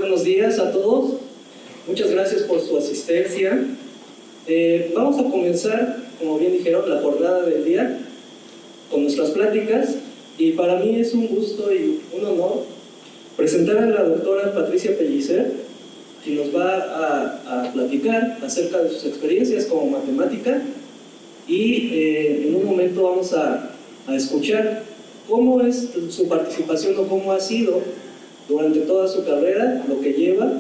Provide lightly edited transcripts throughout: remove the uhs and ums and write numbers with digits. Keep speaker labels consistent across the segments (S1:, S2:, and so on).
S1: buenos días a todos. Muchas gracias por su asistencia. Vamos a comenzar, como bien dijeron, la jornada del día con nuestras pláticas, y para mí es un gusto y un honor presentar a la doctora Patricia Pellicer, quien nos va a platicar acerca de sus experiencias como matemática, y en un momento vamos a escuchar cómo es su participación o cómo ha sido durante toda su carrera, lo que lleva,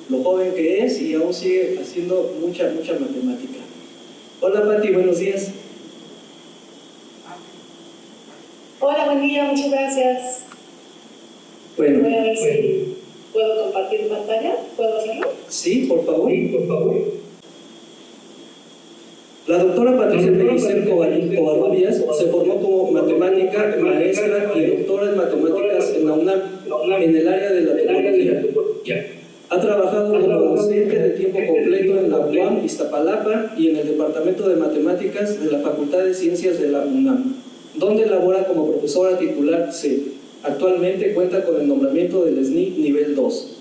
S1: lo joven que es y aún sigue haciendo mucha matemática. Hola Pati, buenos días.
S2: Hola, buen día, muchas gracias.
S1: Bueno,
S2: voy a ver si puedo compartir pantalla. ¿Puedo hacerlo?
S1: Sí, por favor. La doctora Patricia Pellicer Covarrubias se formó como matemática, maestra y doctora en matemáticas en la UNAM, en el área de la tecnología. Ha trabajado como docente de tiempo completo en la UAM Iztapalapa y en el Departamento de Matemáticas de la Facultad de Ciencias de la UNAM, donde labora como profesora titular C. Actualmente cuenta con el nombramiento del SNI nivel 2.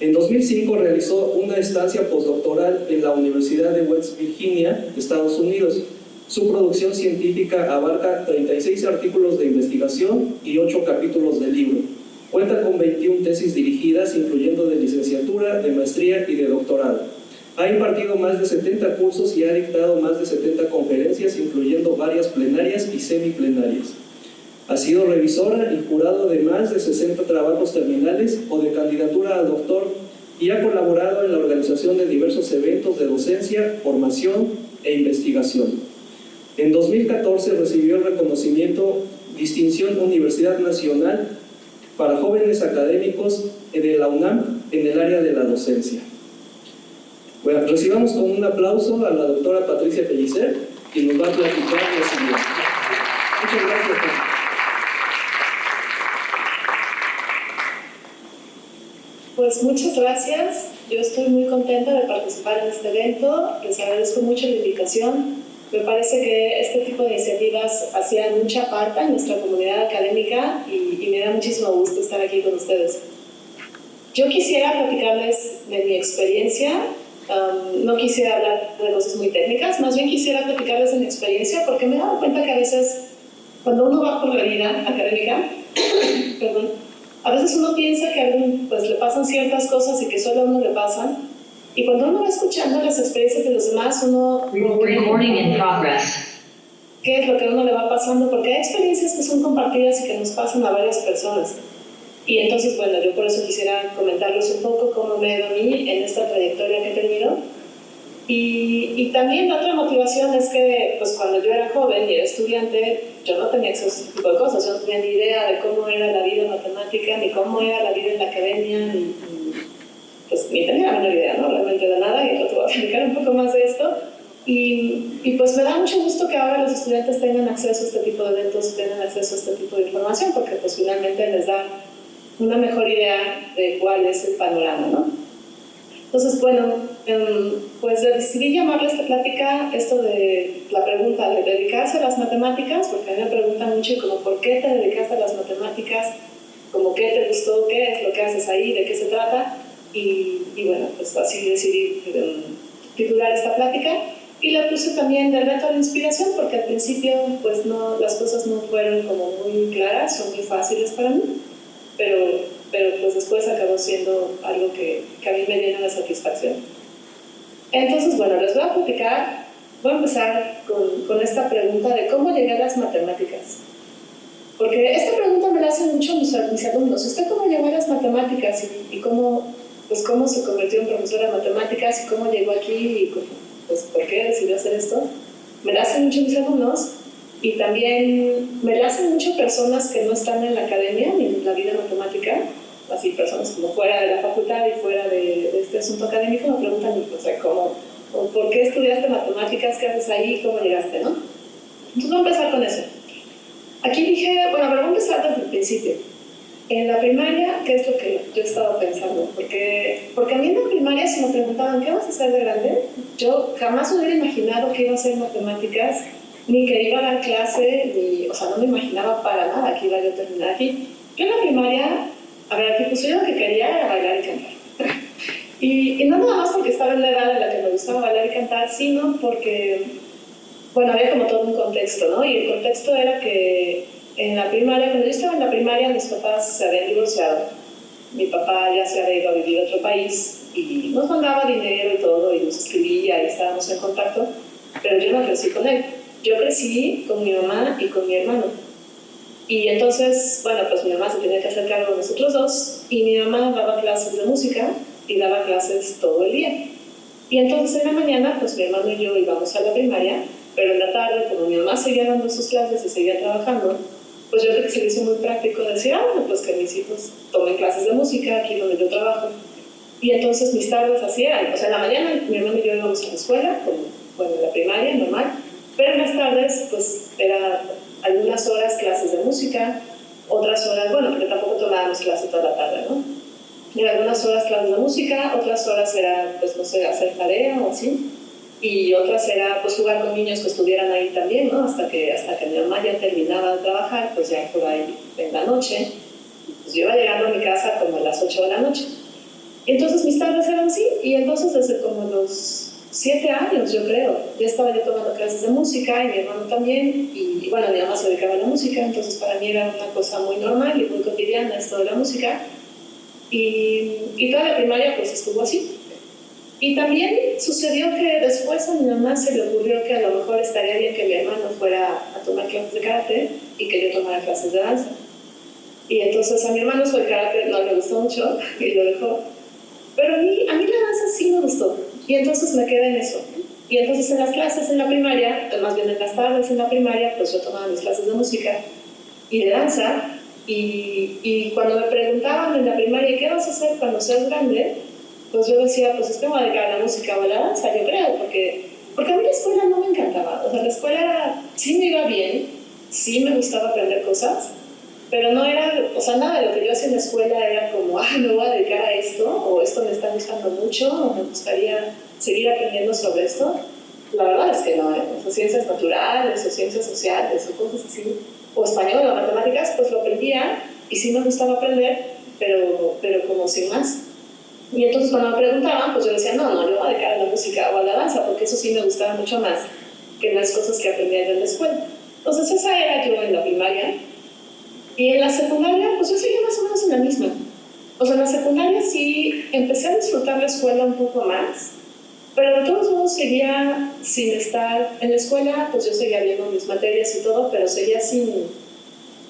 S1: En 2005 realizó una estancia postdoctoral en la Universidad de West Virginia, Estados Unidos. Su producción científica abarca 36 artículos de investigación y 8 capítulos de libro. Cuenta con 21 tesis dirigidas, incluyendo de licenciatura, de maestría y de doctorado. Ha impartido más de 70 cursos y ha dictado más de 70 conferencias, incluyendo varias plenarias y semiplenarias. Ha sido revisora y jurado de más de 60 trabajos terminales o de candidatura a doctor, y ha colaborado en la organización de diversos eventos de docencia, formación e investigación. En 2014 recibió el reconocimiento Distinción Universidad Nacional para jóvenes académicos de la UNAM en el área de la docencia. Bueno, recibamos con un aplauso a la doctora Patricia Pellicer, quien nos va a platicar lo siguiente. Muchas gracias.
S2: Pues muchas gracias. Yo estoy muy contenta de participar en este evento. Les agradezco mucho la invitación. Me parece que este tipo de iniciativas hacían mucha falta en nuestra comunidad académica y me da muchísimo gusto estar aquí con ustedes. Yo quisiera platicarles de mi experiencia. No quisiera hablar de cosas muy técnicas, más bien quisiera platicarles de mi experiencia, porque me he dado cuenta que a veces, cuando uno va por la vida académica, a veces uno piensa que a alguien pues, le pasan ciertas cosas y que solo a uno le pasan. Y cuando uno va escuchando las experiencias de los demás, uno...
S3: Recording in progress.
S2: ¿Qué es lo que a uno le va pasando? Porque hay experiencias que son compartidas y que nos pasan a varias personas. Y entonces, bueno, yo por eso quisiera comentarles un poco cómo me he ido a mí en esta trayectoria que he tenido. Y también la otra motivación es que, pues cuando yo era joven y era estudiante, yo no tenía acceso a este tipo de cosas. Yo no tenía ni idea de cómo era la vida matemática, ni cómo era la vida en la academia, pues ni tenía la menor idea, ¿no? Realmente de nada, y ahora te voy a explicar un poco más de esto. Y pues me da mucho gusto que ahora los estudiantes tengan acceso a este tipo de eventos, tengan acceso a este tipo de información, porque pues finalmente les da una mejor idea de cuál es el panorama, ¿no? Entonces, bueno, pues decidí llamarle a esta plática esto de la pregunta de dedicarse a las matemáticas, porque a mí me preguntan mucho como ¿por qué te dedicaste a las matemáticas? Como ¿qué te gustó? ¿Qué es lo que haces ahí? ¿De qué se trata? Y bueno, pues así decidí titular esta plática, y le puse también de reto a la inspiración, porque al principio pues no, las cosas no fueron como muy claras, son muy fáciles para mí, pero pues después acabó siendo algo que a mí me llena de satisfacción. Entonces, bueno, les voy a platicar, voy a empezar con esta pregunta de cómo llegué a las matemáticas. Porque esta pregunta me la hacen mucho mis alumnos. ¿Usted cómo llegó a las matemáticas y cómo se convirtió en profesora de matemáticas y cómo llegó aquí y pues, por qué decidió hacer esto? Me la hacen mucho mis alumnos. Y también me la hacen mucho personas que no están en la academia ni en la vida matemática, así personas como fuera de la facultad y fuera de este asunto académico, me preguntan, o sea, ¿por qué estudiaste matemáticas? ¿Qué haces ahí? ¿Cómo llegaste? ¿No? Entonces voy a empezar con eso. Aquí dije, bueno, a ver, voy a empezar desde el principio. En la primaria, ¿qué es lo que yo estaba pensando? Porque a mí en la primaria, si me preguntaban, ¿qué vas a hacer de grande? Yo jamás hubiera imaginado que iba a hacer matemáticas, ni que iba a dar clase, o sea, no me imaginaba para nada que iba yo a terminar aquí. Yo en la primaria, a ver, aquí pusieron que quería bailar y cantar. Y no nada más porque estaba en la edad en la que me gustaba bailar y cantar, sino porque, bueno, había como todo un contexto, ¿no? Y el contexto era que en la primaria, cuando yo estaba en la primaria, mis papás se habían divorciado. Mi papá ya se había ido a vivir a otro país y nos mandaba dinero y todo, y nos escribía y estábamos en contacto, pero yo no crecí con él. Yo crecí con mi mamá y con mi hermano. Y entonces, bueno, pues mi mamá se tenía que hacer cargo de nosotros dos, y mi mamá daba clases de música y daba clases todo el día. Y entonces en la mañana, pues mi hermano y yo íbamos a la primaria, pero en la tarde, como mi mamá seguía dando sus clases y seguía trabajando, pues yo creo que se le hizo muy práctico decir, bueno, pues que mis hijos tomen clases de música aquí donde yo trabajo. Y entonces mis tardes así eran, o sea, en la mañana mi hermano y yo íbamos a la escuela, como, bueno, en la primaria, normal, pero en las tardes, pues era algunas horas clases de música, otras horas, bueno, porque tampoco tomábamos clase toda la tarde, ¿no? Y algunas horas clases de música, otras horas era, pues no sé, hacer tarea o así, y otras era pues jugar con niños que estuvieran ahí también, ¿no? Hasta que mi mamá ya terminaba de trabajar, pues ya por ahí en la noche, pues yo iba llegando a mi casa como a las 8 de la noche. Y entonces mis tardes eran así, y entonces desde como los 7 años, yo creo, ya estaba yo tomando clases de música, y mi hermano también, y bueno, mi mamá se dedicaba a la música, entonces para mí era una cosa muy normal y muy cotidiana esto de la música, y toda la primaria pues estuvo así. Y también sucedió que después a mi mamá se le ocurrió que a lo mejor estaría bien que mi hermano fuera a tomar clases de karate y que yo tomara clases de danza. Y entonces a mi hermano el karate no le gustó mucho y lo dejó. Pero a mí la danza sí me gustó. Y entonces me quedé en eso. Y entonces en las clases en la primaria, más bien en las tardes en la primaria, pues yo tomaba mis clases de música y de danza. Y cuando me preguntaban en la primaria, ¿qué vas a hacer cuando seas grande? Pues yo decía, pues es que me voy a dedicar a la música o a la danza, yo creo, porque a mí la escuela no me encantaba. O sea, la escuela sí me iba bien, sí me gustaba aprender cosas, pero no era, o sea, nada de lo que yo hacía en la escuela era como, me voy a dedicar a esto, o esto me está gustando mucho, o me gustaría seguir aprendiendo sobre esto. La verdad es que no, o sea, ciencias naturales, o ciencias sociales, o cosas así, o español, o matemáticas, pues lo aprendía, y sí me gustaba aprender, pero como sin más. Y entonces cuando me preguntaban, pues yo decía, no, yo voy a dedicar a la música o a la danza, porque eso sí me gustaba mucho más que las cosas que aprendía en la escuela. Entonces esa era yo en la primaria. Y en la secundaria, pues yo seguía más o menos en la misma. O sea, en la secundaria sí empecé a disfrutar la escuela un poco más, pero de todos modos seguía sin estar en la escuela, pues yo seguía viendo mis materias y todo, pero seguía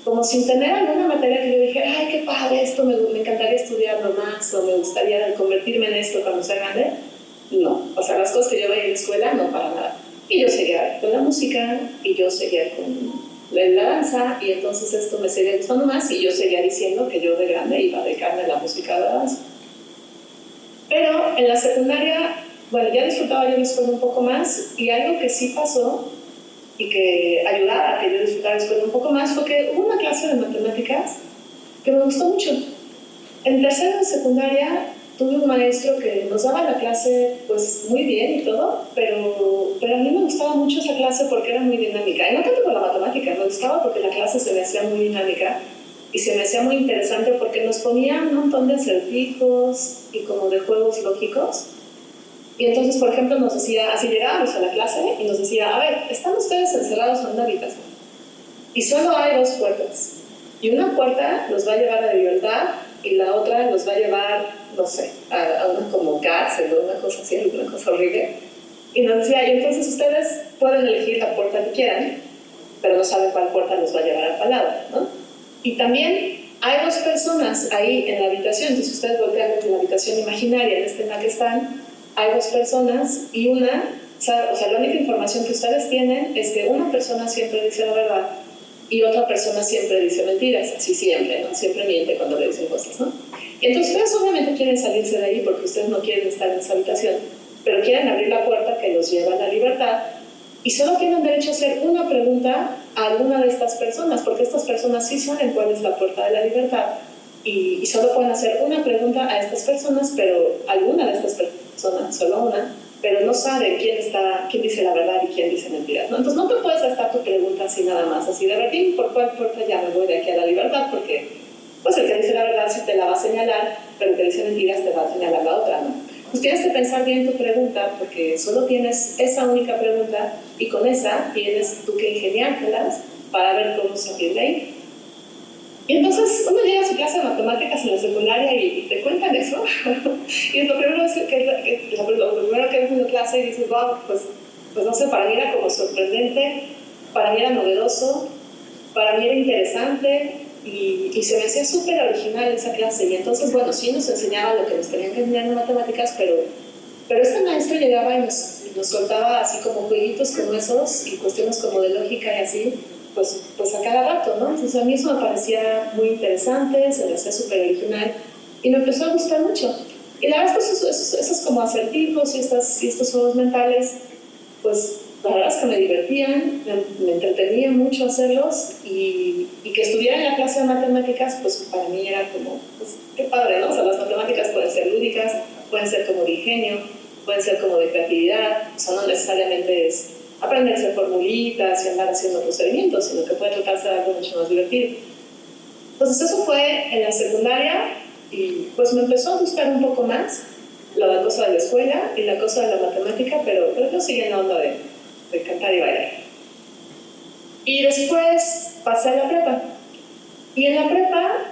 S2: como sin tener alguna materia que yo dijera, ay, qué padre, esto me encantaría estudiarlo más, o me gustaría convertirme en esto cuando sea grande. No, o sea, las cosas que yo veía en la escuela, no, para nada. Y yo seguía con la música, y yo seguía con la danza, y entonces esto me seguía gustando más, y yo seguía diciendo que yo de grande iba a dedicarme a la música de la danza. Pero en la secundaria, bueno, ya disfrutaba yo la escuela un poco más, y algo que sí pasó y que ayudaba a que yo disfrutara la escuela un poco más fue que hubo una clase de matemáticas que me gustó mucho. En tercero de secundaria tuve un maestro que nos daba la clase pues muy bien y todo, pero a mí me gustaba mucho esa clase porque era muy dinámica. Y no tanto por la matemática, me gustaba porque la clase se me hacía muy dinámica y se me hacía muy interesante porque nos ponía un montón de acertijos y como de juegos lógicos. Y entonces, por ejemplo, nos decía, así llegábamos a la clase y nos decía, a ver, están ustedes encerrados en una habitación y solo hay 2 puertas. Y una puerta los va a llevar a la libertad y la otra los va a llevar, no sé, a una como cárcel o una cosa así, una cosa horrible. Y nos decía, y entonces ustedes pueden elegir la puerta que quieran, pero no saben cuál puerta los va a llevar al palabra, ¿no? Y también hay 2 personas ahí en la habitación, entonces ustedes voltean en la habitación imaginaria, en la que están, hay 2 personas y una, o sea, la única información que ustedes tienen es que una persona siempre dice la verdad y otra persona siempre dice mentiras, así siempre, ¿no? Siempre miente cuando le dicen cosas, ¿no? Y entonces ustedes obviamente quieren salirse de ahí porque ustedes no quieren estar en esa habitación, pero quieren abrir la puerta que los lleva a la libertad y solo tienen derecho a hacer una pregunta a alguna de estas personas, porque estas personas sí saben cuál es la puerta de la libertad y solo pueden hacer una pregunta a estas personas, pero alguna de estas personas, solo una, pero no sabe quién dice la verdad y quién dice mentiras, ¿no? Entonces no te puedes gastar tu pregunta así nada más, así de verdad, ¿por cuál puerta ya me voy de aquí a la libertad? Porque pues el que dice la verdad sí te la va a señalar, pero el que dice mentiras te va a señalar la otra, ¿no? pues tienes que pensar bien tu pregunta, porque solo tienes esa única pregunta y con esa tienes tú que ingeniártelas para ver cómo salir de ahí. Y entonces uno llega a su clase de matemáticas en la secundaria y te cuentan eso. Y lo primero que es una clase y dices, wow, pues no sé, para mí era como sorprendente, para mí era novedoso, para mí era interesante y se me hacía súper original esa clase. Y entonces, bueno, sí nos enseñaba lo que nos tenían que enseñar en matemáticas, pero este maestro llegaba y nos soltaba así como jueguitos como esos y cuestiones como de lógica y así, pues a cada rato, ¿no? Entonces a mí eso me parecía muy interesante, se me hacía súper original y me empezó a gustar mucho. Y la verdad es que esos como acertijos y estos juegos mentales, pues la verdad es que me divertían, me entretenía mucho hacerlos y que estuviera en la clase de matemáticas, pues para mí era como, pues qué padre, ¿no? O sea, las matemáticas pueden ser lúdicas, pueden ser como de ingenio, pueden ser como de creatividad, o sea, no necesariamente es aprenderse formulitas y andar haciendo procedimientos, sino que puede tratarse de algo mucho más divertido. Entonces eso fue en la secundaria y pues me empezó a gustar un poco más la cosa de la escuela y la cosa de la matemática, pero yo seguí en la onda de cantar y bailar. Y después pasé a la prepa. Y en la prepa,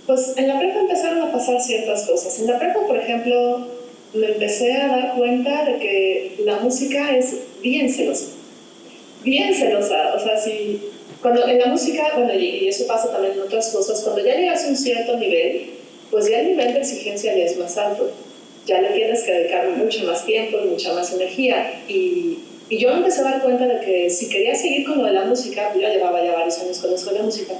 S2: pues en la prepa empezaron a pasar ciertas cosas. En la prepa, por ejemplo, me empecé a dar cuenta de que la música es bien celosa. Bien celosa. O sea, si cuando en la música, bueno, y eso pasa también en otras cosas, cuando ya llegas a un cierto nivel, pues ya el nivel de exigencia ya es más alto. Ya le tienes que dedicar mucho más tiempo y mucha más energía. Y yo me empecé a dar cuenta de que si quería seguir con lo de la música, yo ya llevaba ya varios años con eso de la música,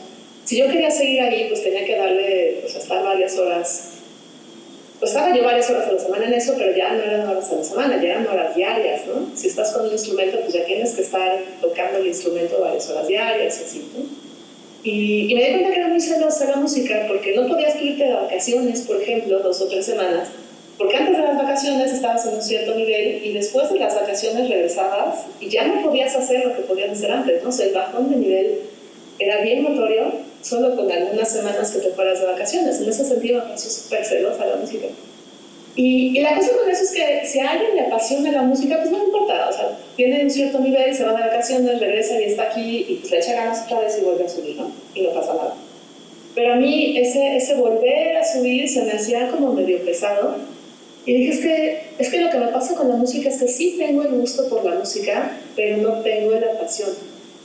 S2: si yo quería seguir ahí, pues tenía que darle, pues estar varias horas. Pues estaba yo varias horas a la semana en eso, pero ya no eran horas a la semana, ya eran horas diarias, ¿no? Si estás con un instrumento, pues ya tienes que estar tocando el instrumento varias horas diarias y así, ¿no? Y me di cuenta que era muy celosa la música, porque no podías irte de vacaciones, por ejemplo, 2 o 3 semanas, porque antes de las vacaciones estabas en un cierto nivel y después de las vacaciones regresabas y ya no podías hacer lo que podías hacer antes, ¿no? O sea, el bajón de nivel era bien notorio solo con algunas semanas que te fueras de vacaciones. En ese sentido me pareció súper celosa la música. Y la cosa con eso es que si a alguien le apasiona la música, pues no le importa, o sea, tiene un cierto nivel, se va de vacaciones, regresa y está aquí y pues le echa ganas otra vez y vuelve a subir, ¿no? Y no pasa nada. Pero a mí ese volver a subir se me hacía como medio pesado y dije, es que lo que me pasa con la música es que sí tengo el gusto por la música, pero no tengo la pasión.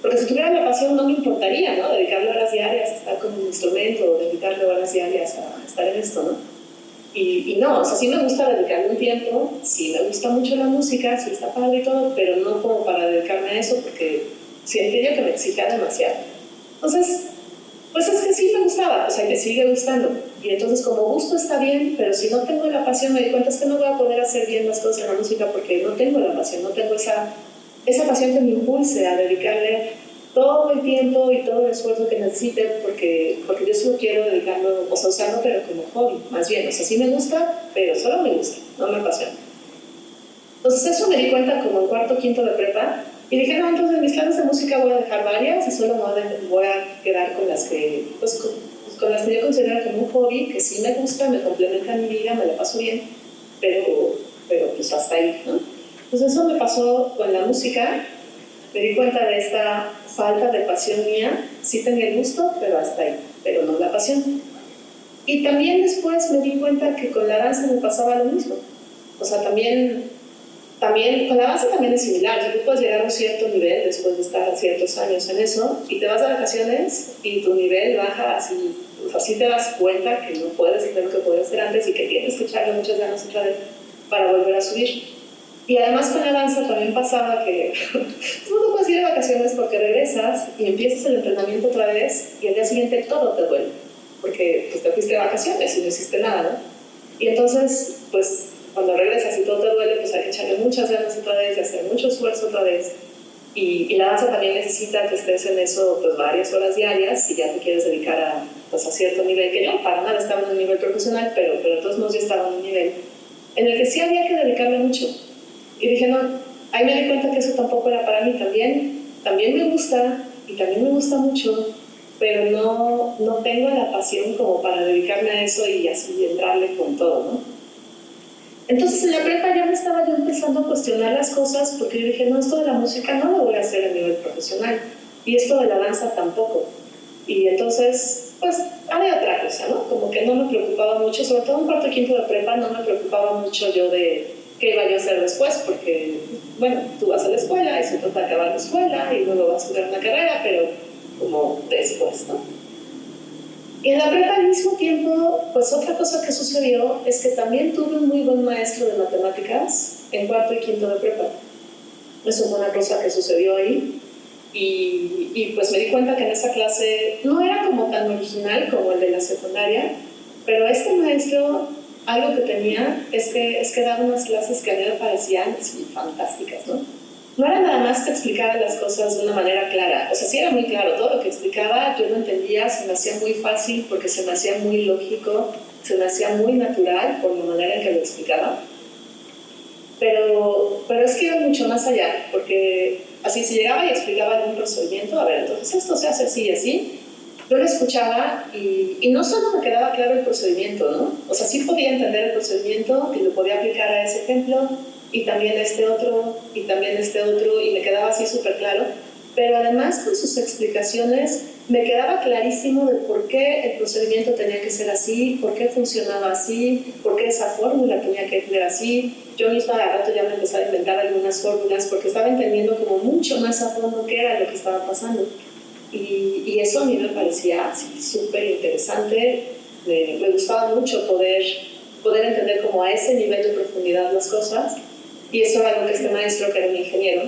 S2: Porque si tuviera la pasión no me importaría, ¿no? Dedicarle horas diarias a estar con un instrumento o dedicarle horas diarias a estar en esto, ¿no? Y no, o sea, sí me gusta dedicarle un tiempo, sí me gusta mucho la música, sí está padre y todo, pero no como para dedicarme a eso porque siento yo que me exigía demasiado. Entonces, pues es que sí me gustaba, o sea, me sigue gustando. Y entonces como gusto está bien, pero si no tengo la pasión me di cuenta es que no voy a poder hacer bien las cosas en la música porque no tengo la pasión, no tengo esa pasión que me impulse a dedicarle todo el tiempo y todo el esfuerzo que necesite porque yo solo quiero dedicarlo, o sea, usarlo pero como hobby, más bien, o sea, sí me gusta, pero solo me gusta, no me apasiona. Entonces eso me di cuenta como en cuarto, quinto de prepa y dije, no, entonces mis clases de música voy a dejar varias y solo voy a quedar con las que, pues, con las que yo considero como un hobby, que sí me gusta, me complementa mi vida, me la paso bien, pero pues hasta ahí, ¿no? Entonces eso me pasó con la música, me di cuenta de esta falta de pasión mía, sí tenía el gusto, pero hasta ahí, pero no la pasión. Y también después me di cuenta que con la danza me pasaba lo mismo. O sea, también con la danza también es similar, o sea, tú puedes llegar a un cierto nivel después de estar ciertos años en eso y te vas de vacaciones y tu nivel baja así, o sea, sí te das cuenta que no puedes hacer lo que podías hacer antes y que tienes que echarle muchas ganas otra vez para volver a subir. Y además con la danza también pasaba que tú no puedes ir de vacaciones porque regresas y empiezas el entrenamiento otra vez y al día siguiente todo te duele, porque pues, te fuiste de vacaciones y no hiciste nada, ¿no? Y entonces, pues cuando regresas y todo te duele, pues hay que echarle muchas ganas otra vez y hacer mucho esfuerzo otra vez. Y la danza también necesita que estés en eso pues varias horas diarias si ya te quieres dedicar pues, a cierto nivel, que yo para nada estaba en un nivel profesional, pero de todos modos ya estaba en un nivel en el que sí había que dedicarle mucho. Y dije, no, ahí me di cuenta que eso tampoco era para mí. También me gusta, y también me gusta mucho, pero no tengo la pasión como para dedicarme a eso y así entrarle con todo, ¿no? Entonces en la prepa ya me estaba yo empezando a cuestionar las cosas porque yo dije, no, esto de la música no lo voy a hacer a nivel profesional y esto de la danza tampoco. Y entonces, pues, había otra cosa, ¿no? Como que no me preocupaba mucho, sobre todo en cuarto y quinto de prepa, no me preocupaba mucho yo de qué iba yo a hacer después, porque, bueno, tú vas a la escuela y se trata de acabar la escuela y luego vas a estudiar una carrera, pero como después, ¿no? Y en la prepa al mismo tiempo, pues otra cosa que sucedió es que también tuve un muy buen maestro de matemáticas en cuarto y quinto de prepa. Eso fue una cosa que sucedió ahí. Y pues me di cuenta que en esa clase no era como tan original como el de la secundaria, pero este maestro, algo que tenía es que daba unas clases que a mí me parecían así, fantásticas, ¿no? No era nada más que explicara las cosas de una manera clara, o sea, sí era muy claro, todo lo que explicaba yo lo entendía, se me hacía muy fácil porque se me hacía muy lógico, se me hacía muy natural por la manera en que lo explicaba, pero es que iba mucho más allá, porque así si llegaba y explicaba algún procedimiento, a ver, entonces esto se hace así y así, yo lo escuchaba y no solo me quedaba claro el procedimiento, ¿no? O sea, sí podía entender el procedimiento y lo podía aplicar a ese ejemplo, y también este otro, y también este otro, y me quedaba así súper claro, pero además con sus explicaciones me quedaba clarísimo de por qué el procedimiento tenía que ser así, por qué funcionaba así, por qué esa fórmula tenía que ser así. Yo misma de rato ya me empecé a inventar algunas fórmulas porque estaba entendiendo como mucho más a fondo qué era lo que estaba pasando. Y eso a mí me parecía súper interesante, me gustaba mucho poder entender como a ese nivel de profundidad las cosas, y eso era algo que este maestro, que era un ingeniero,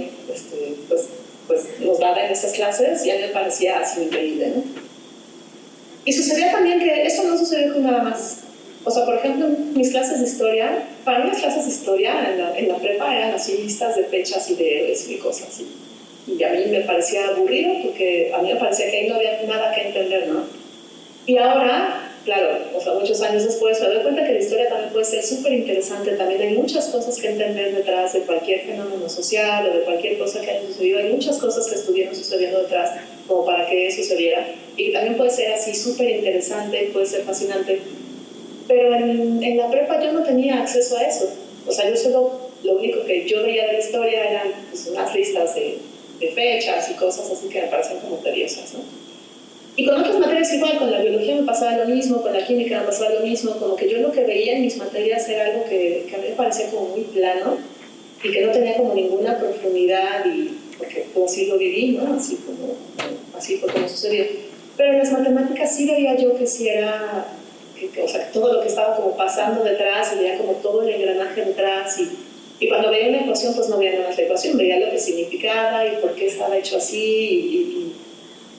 S2: pues nos daba en esas clases y a mí me parecía así increíble, ¿no? Y sucedía también que eso no sucedió con nada más. O sea, por ejemplo, en mis clases de historia, para mí las clases de historia en la prepa eran así listas de fechas y de héroes y cosas así. Y a mí me parecía aburrido porque a mí me parecía que ahí no había nada que entender, ¿no? Y ahora, claro, o sea, muchos años después me doy cuenta que la historia también puede ser súper interesante, también hay muchas cosas que entender detrás de cualquier fenómeno social o de cualquier cosa que haya sucedido, hay muchas cosas que estuvieron sucediendo detrás como para que eso sucediera, y también puede ser así súper interesante, puede ser fascinante, pero en la prepa yo no tenía acceso a eso, o sea, yo solo, lo único que yo veía de la historia eran pues, unas listas de fechas y cosas así que me parecen como tediosas, ¿no? Y con otras materias igual, con la biología me pasaba lo mismo, con la química me pasaba lo mismo, como que yo lo que veía en mis materias era algo que a mí me parecía como muy plano y que no tenía como ninguna profundidad, y porque pues así lo viví, ¿no? Así fue como sucedió. Pero en las matemáticas sí veía yo que sí era, o sea, todo lo que estaba como pasando detrás, y veía como todo el engranaje detrás, y cuando veía una ecuación pues no veía nada más la ecuación, veía lo que significaba y por qué estaba hecho así,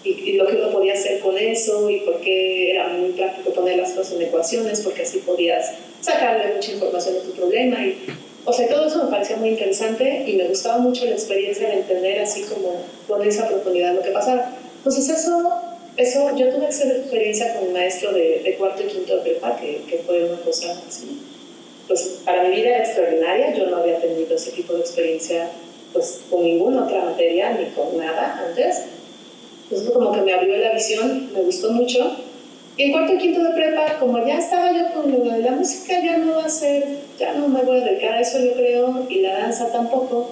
S2: y lo que uno podía hacer con eso, y por qué era muy práctico poner las cosas en ecuaciones, porque así podías sacarle mucha información de tu problema, o sea, todo eso me parecía muy interesante y me gustaba mucho la experiencia de entender así como con esa profundidad lo que pasaba. Entonces eso yo tuve esa experiencia con un maestro de cuarto y quinto de prepa, que fue una cosa así, pues para mi vida era extraordinaria. Yo no había tenido ese tipo de experiencia pues con ninguna otra materia ni con nada antes. Entonces como que me abrió la visión, me gustó mucho. Y en cuarto y quinto de prepa, como ya estaba yo con lo de la música, ya no me voy a dedicar a eso, yo creo, y la danza tampoco,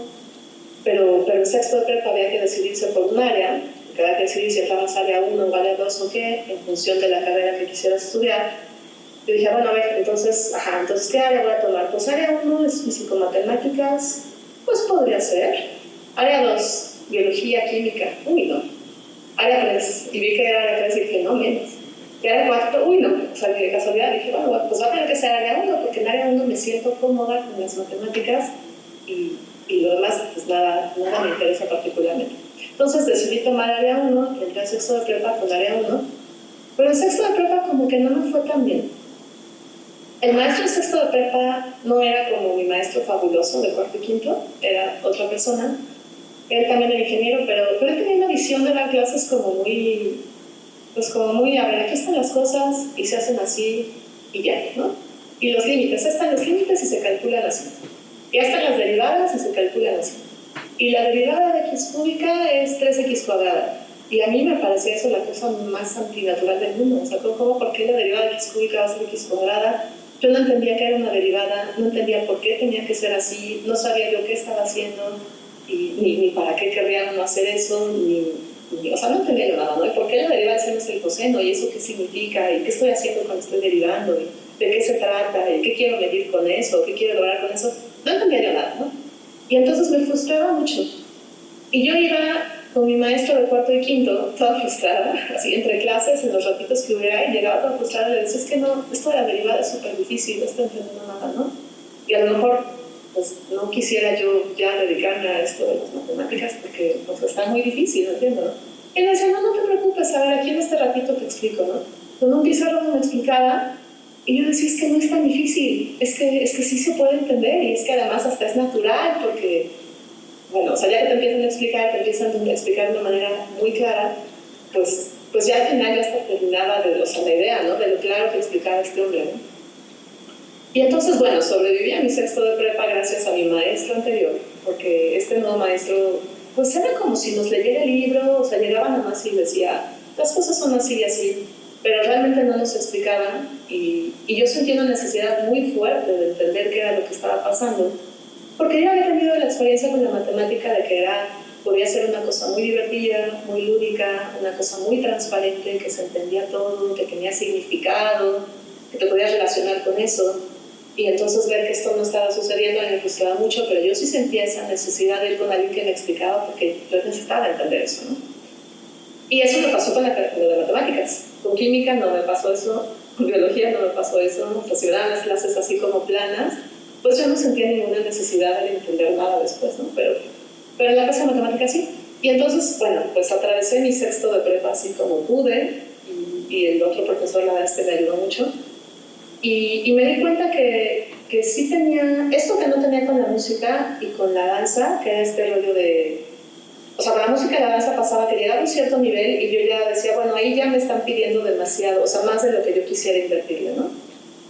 S2: pero en sexto de prepa había que decidirse por un área, que había que decidir si entrabas área 1 o área 2 o qué, en función de la carrera que quisieras estudiar. Yo dije, bueno, a ver, entonces, ¿qué área voy a tomar? Pues área 1 es físico-matemáticas, pues podría ser. Área 2, biología, química, no. Área 3, y vi que era área 3 y dije, no, menos. Y área 4, no. O sea, de casualidad dije, bueno, pues va a tener que ser área 1, porque en área 1 me siento cómoda con las matemáticas y lo demás, pues nada me interesa particularmente. Entonces decidí tomar área 1, entré en sexto de prepa con área 1, pero en sexto de prepa como que no me fue tan bien. El maestro en sexto de prepa no era como mi maestro fabuloso de cuarto y quinto, era otra persona. Él también era ingeniero, pero él tenía una visión de dar clases como muy, a ver, aquí están las cosas y se hacen así y ya, ¿no? Y los límites, están los límites y se calculan así. Y están las derivadas y se calculan así. Y la derivada de x cúbica es 3x cuadrada. Y a mí me parecía eso la cosa más antinatural del mundo. O sea, ¿por qué la derivada de x cúbica va a ser x cuadrada? Yo no entendía que era una derivada, no entendía por qué tenía que ser así, no sabía yo qué estaba haciendo, ni para qué querría no hacer eso, o sea, no entendía yo nada, ¿no? ¿Y por qué la derivada de seno es el coseno? ¿Y eso qué significa? ¿Y qué estoy haciendo cuando estoy derivando? ¿Y de qué se trata? ¿Y qué quiero medir con eso? ¿Qué quiero lograr con eso? No entendía yo nada, ¿no? Y entonces me frustraba mucho. Y yo iba con mi maestro de cuarto y quinto, toda frustrada, así entre clases, en los ratitos que hubiera, y llegaba toda frustrada y le decía, es que no, esto de la derivada es súper difícil, no estoy entendiendo nada, ¿no? Y a lo mejor, pues, no quisiera yo ya dedicarme a esto de las matemáticas porque pues, está muy difícil, ¿no entiendo? ¿No? Y me decía, no te preocupes, a ver, aquí en este ratito te explico, ¿no? Con un pizarrón me explicaba, y yo decía, es que no es tan difícil, es que sí se puede entender, y es que además hasta es natural, porque bueno, o sea, ya que te empiezan a explicar, te empiezan a explicar de una manera muy clara, pues ya al final ya está terminada la idea, ¿no? De lo claro que explicaba este hombre, ¿no? Y entonces, bueno, sobreviví a mi sexto de prepa gracias a mi maestro anterior, porque este nuevo maestro, pues era como si nos leyera el libro, o sea, llegaba nada más y decía, las cosas son así y así, pero realmente no nos explicaba, y yo sentí una necesidad muy fuerte de entender qué era lo que estaba pasando, porque yo había tenido la experiencia con la matemática de que podía ser una cosa muy divertida, muy lúdica, una cosa muy transparente, que se entendía todo, que tenía significado, que te podías relacionar con eso. Y entonces ver que esto no estaba sucediendo me frustraba mucho, pero yo sí sentía esa necesidad de ir con alguien que me explicaba porque yo necesitaba entender eso, ¿no? Y eso me pasó con lo de matemáticas. Con química no me pasó eso, con biología no me pasó eso, pues si eran las clases así como planas, pues yo no sentía ninguna necesidad de entender nada después, ¿no? Pero en la clase de matemáticas sí. Y entonces, bueno, pues atravesé mi sexto de prepa así como pude, y el otro profesor, la verdad, me ayudó mucho. Y me di cuenta que sí tenía, esto que no tenía con la música y con la danza, que era este rollo de, o sea, con la música y la danza pasaba que llegaba a un cierto nivel y yo ya decía, bueno, ahí ya me están pidiendo demasiado, o sea, más de lo que yo quisiera invertirle, ¿no?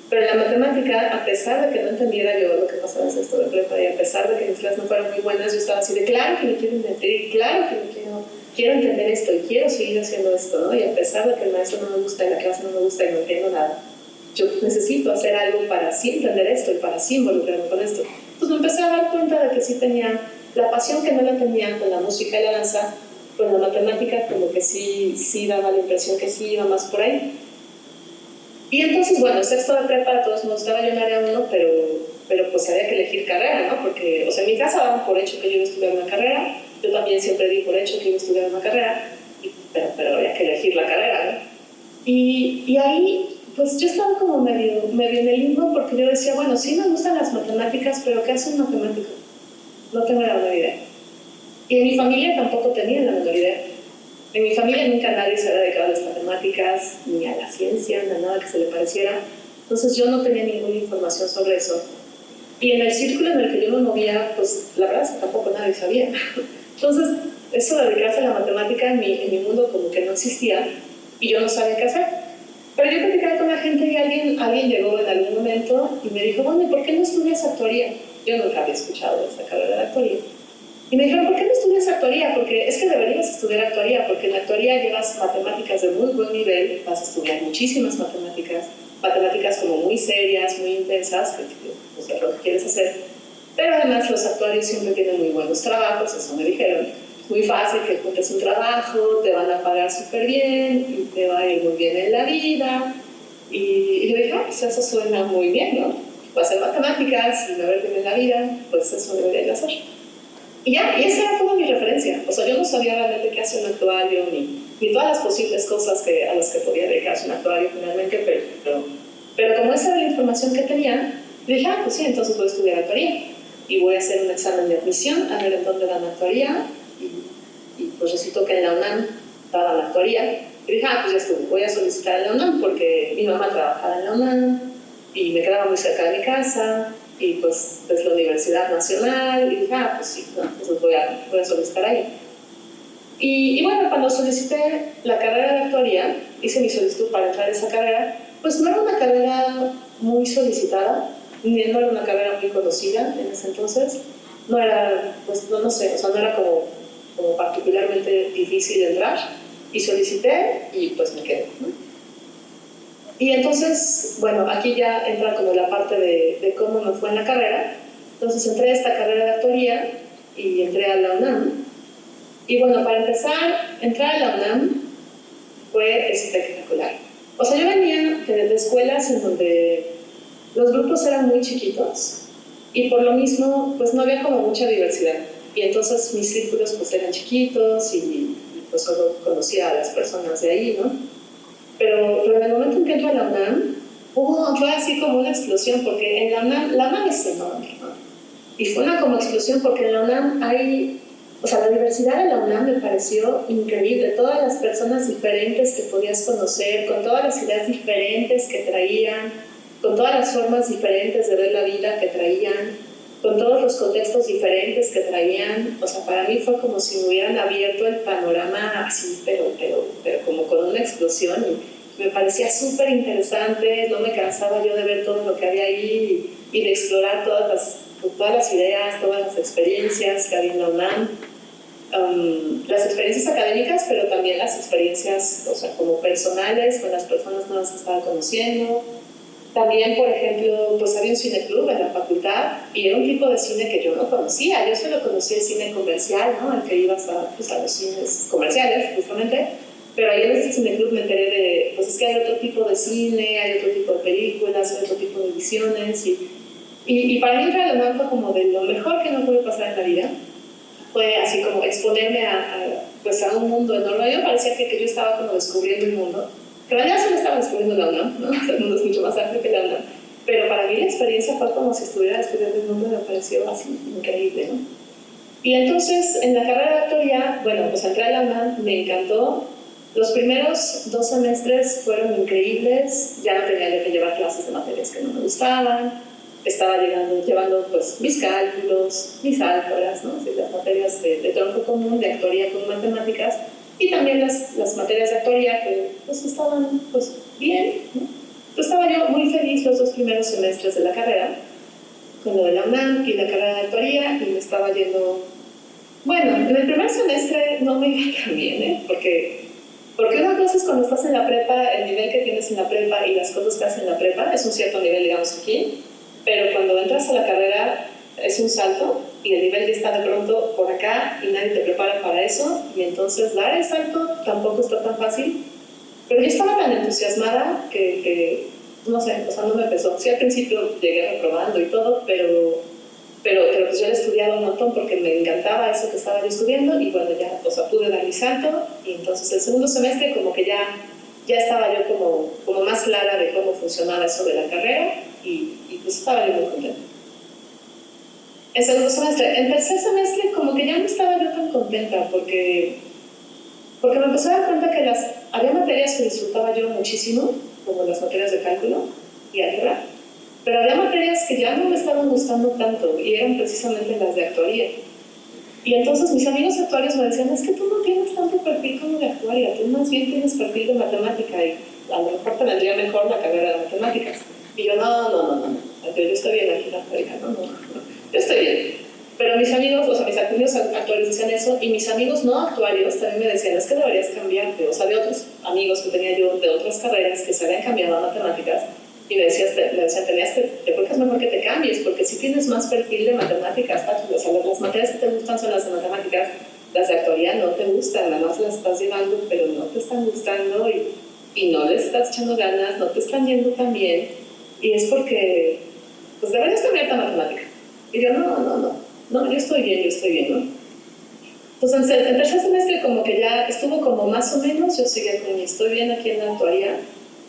S2: Pero en la matemática, a pesar de que no entendiera yo lo que pasaba en sexto de prepa y a pesar de que mis clases no fueran muy buenas, yo estaba así de claro que me quiero invertir, claro que me quiero entender esto y quiero seguir haciendo esto, ¿no? Y a pesar de que el maestro no me gusta y la clase no me gusta y no entiendo nada, yo necesito hacer algo para sí entender esto y para sí involucrarme con esto. Entonces me empecé a dar cuenta de que sí tenía la pasión que no la tenía con la música y la danza, con la matemática como que sí daba la impresión que sí iba más por ahí. Y entonces, bueno, sexto de prepa, todos nos gustaba yo en área 1, pero pues había que elegir carrera, ¿no? Porque, o sea, en mi casa daban por hecho que yo iba a estudiar una carrera, yo también siempre di por hecho que iba a estudiar una carrera, pero había que elegir la carrera, ¿no? Y ahí, pues yo estaba como medio en el limbo, porque yo decía, bueno, sí me gustan las matemáticas, pero ¿qué hace un matemático? No tengo la menor idea. Y en mi familia tampoco tenían la menor idea. En mi familia nunca nadie se había dedicado a las matemáticas, ni a la ciencia, ni a nada que se le pareciera. Entonces yo no tenía ninguna información sobre eso. Y en el círculo en el que yo me movía, pues la verdad es que tampoco nadie sabía. Entonces, eso de dedicarse a la matemática en mi mundo como que no existía y yo no sabía qué hacer. Pero yo platicaba con la gente y alguien llegó en algún momento y me dijo, bueno, ¿y por qué no estudias actuaría? Yo nunca había escuchado de esa carrera de actuaría. Y me dijeron, ¿por qué no estudias actuaría? Porque es que deberías estudiar actuaría, porque en actuaría llevas matemáticas de muy buen nivel, vas a estudiar muchísimas matemáticas como muy serias, muy intensas, que pues, es lo que quieres hacer. Pero además los actuarios siempre tienen muy buenos trabajos, eso me dijeron. Muy fácil que juntes un trabajo, te van a pagar súper bien, y te va a ir muy bien en la vida. Y yo dije, pues eso suena muy bien, ¿no? Voy a hacer matemáticas y me va a ir bien en la vida, pues eso debería hacer. Y ya, y esa era toda mi referencia. O sea, yo no sabía realmente qué hace un actuario, ni todas las posibles cosas a las que podía dedicarse un actuario finalmente, pero como esa era la información que tenía, dije, pues sí, entonces voy a estudiar actuaría. Y voy a hacer un examen de admisión, a ver en dónde dan actuaría, y pues resultó que en la UNAM daban actuaría. Y dije, pues ya estuve, voy a solicitar en la UNAM, porque mi mamá trabajaba en la UNAM, y me quedaba muy cerca de mi casa, y pues es la Universidad Nacional, y dije, pues sí, no, entonces voy a solicitar ahí. Y bueno, cuando solicité la carrera de actuaría, hice mi solicitud para entrar a esa carrera, pues no era una carrera muy solicitada, no era una carrera muy conocida en ese entonces, no era, pues no sé, o sea, no era como particularmente difícil entrar, y solicité y pues me quedé, ¿no? Y entonces, bueno, aquí ya entra como la parte de cómo me fue en la carrera. Entonces entré a esta carrera de actoría y entré a la UNAM. Y bueno, para empezar, entrar a la UNAM fue espectacular. O sea, yo venía de escuelas en donde los grupos eran muy chiquitos y por lo mismo, pues no había como mucha diversidad. Y entonces mis círculos pues eran chiquitos y pues solo conocía a las personas de ahí, ¿no? Pero en el momento en que entro a la UNAM, fue así como una explosión, porque en la UNAM es enorme, ¿no? Y fue una como explosión porque en la UNAM hay, o sea, la diversidad de la UNAM me pareció increíble, todas las personas diferentes que podías conocer, con todas las ideas diferentes que traían, con todas las formas diferentes de ver la vida que traían, con todos los contextos diferentes que traían. O sea, para mí fue como si me hubieran abierto el panorama así, pero como con una explosión, y me parecía súper interesante, no me cansaba yo de ver todo lo que había ahí y de explorar todas las ideas, todas las experiencias que había en la UNAM. Las experiencias académicas, pero también las experiencias, o sea, como personales, con las personas nuevas que estaba conociendo. También, por ejemplo, pues había un cineclub en la facultad y era un tipo de cine que yo no conocía. Yo solo conocía el cine comercial, ¿no? Al que ibas a los cines comerciales, justamente. Pero ahí en ese cineclub me enteré de, pues es que hay otro tipo de cine, hay otro tipo de películas, hay otro tipo de visiones. Y para mí entrar a la UNAM fue como de lo mejor que no pude pasar en la vida. Fue así como exponerme pues a un mundo enorme. Yo parecía que yo estaba como descubriendo el mundo. Que en realidad solo estaba descubriendo la UNAM, ¿no? El mundo es mucho más amplio que la UNAM. Pero para mí la experiencia fue como si estuviera descubriendo el mundo y me pareció así increíble, ¿no? Y entonces en la carrera de actoría, bueno, pues entré a la UNAM, me encantó. Los primeros 2 semestres fueron increíbles, ya no tenía que llevar clases de materias que no me gustaban, estaba llevando pues mis cálculos, mis álgebras, ¿no? Sí, las materias de tronco común, de actoría con matemáticas, y también las materias de actoría que pues estaban pues bien, ¿no? Entonces estaba yo muy feliz los 2 primeros semestres de la carrera, con lo de la UNAM y la carrera de actoría, y me estaba yendo... Bueno, en el primer semestre no me iba tan bien, porque una cosa es cuando estás en la prepa, el nivel que tienes en la prepa y las cosas que haces en la prepa es un cierto nivel, digamos, aquí, pero cuando entras a la carrera es un salto y el nivel ya está de pronto por acá y nadie te prepara para eso, y entonces dar el salto tampoco está tan fácil. Pero yo estaba tan entusiasmada que no sé, o sea, no me pesó. Sí, al principio llegué reprobando y todo, pero pues yo he estudiado un montón porque me encantaba eso que estaba yo estudiando, y bueno, ya, o sea, pude dar mi salto, y entonces el segundo semestre como que ya estaba yo como más clara de cómo funcionaba eso de la carrera, y pues estaba yo muy contenta. El segundo semestre. En tercer semestre como que ya no estaba yo tan contenta porque me empecé a dar cuenta que había materias que disfrutaba yo muchísimo, como las materias de cálculo y álgebra, pero había materias que ya no me estaban gustando tanto y eran precisamente las de actuaría. Y entonces mis amigos actuarios me decían, es que tú no tienes tanto perfil como de actuaria, tú más bien tienes perfil de matemática y a lo mejor te vendría mejor la carrera de matemáticas. Y yo, no, yo estoy bien aquí en la actuaria, no, yo estoy bien. Pero mis amigos, o sea, mis amigos actuarios decían eso, y mis amigos no actuarios también me decían, es que deberías cambiarte. O sea, había otros amigos que tenía yo de otras carreras que se habían cambiado a matemáticas, y me decían, yo creo que es mejor que te cambies, porque si tienes más perfil de matemáticas, o sea, las materias que te gustan son las de matemáticas, las de actuaría no te gustan, nada más las estás llevando, pero no te están gustando, y no les estás echando ganas, no te están yendo tan bien, y es porque, pues deberías cambiarte a matemática. Y yo, no, yo estoy bien, ¿no? Entonces, en tercer semestre como que ya estuvo como más o menos, yo seguía con estoy bien aquí en la actuaría,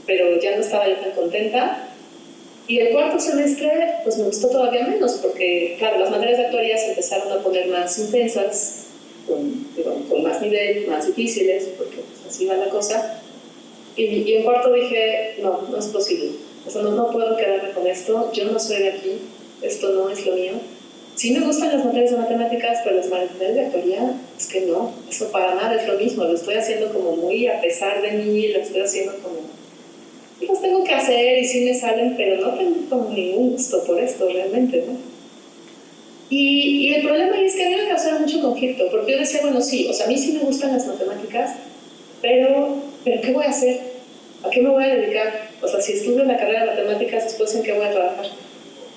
S2: pero ya no estaba yo tan contenta. Y el cuarto semestre, pues me gustó todavía menos, porque, claro, las materias de actuaría se empezaron a poner más intensas, con más nivel, más difíciles, porque pues, así va la cosa. Y en cuarto dije, no es posible. O sea, no puedo quedarme con esto, yo no soy de aquí, esto no es lo mío. Sí me gustan las materias de matemáticas, pero las materias de actuaría, es que no, eso para nada es lo mismo, lo estoy haciendo como muy a pesar de mí, lo estoy haciendo como, los tengo que hacer y sí me salen, pero no tengo como ningún gusto por esto realmente, ¿no? Y el problema es que a mí me causaba mucho conflicto, porque yo decía, bueno, sí, o sea, a mí sí me gustan las matemáticas, pero ¿qué voy a hacer? ¿A qué me voy a dedicar? O sea, si estudio la carrera de matemáticas, después en qué voy a trabajar.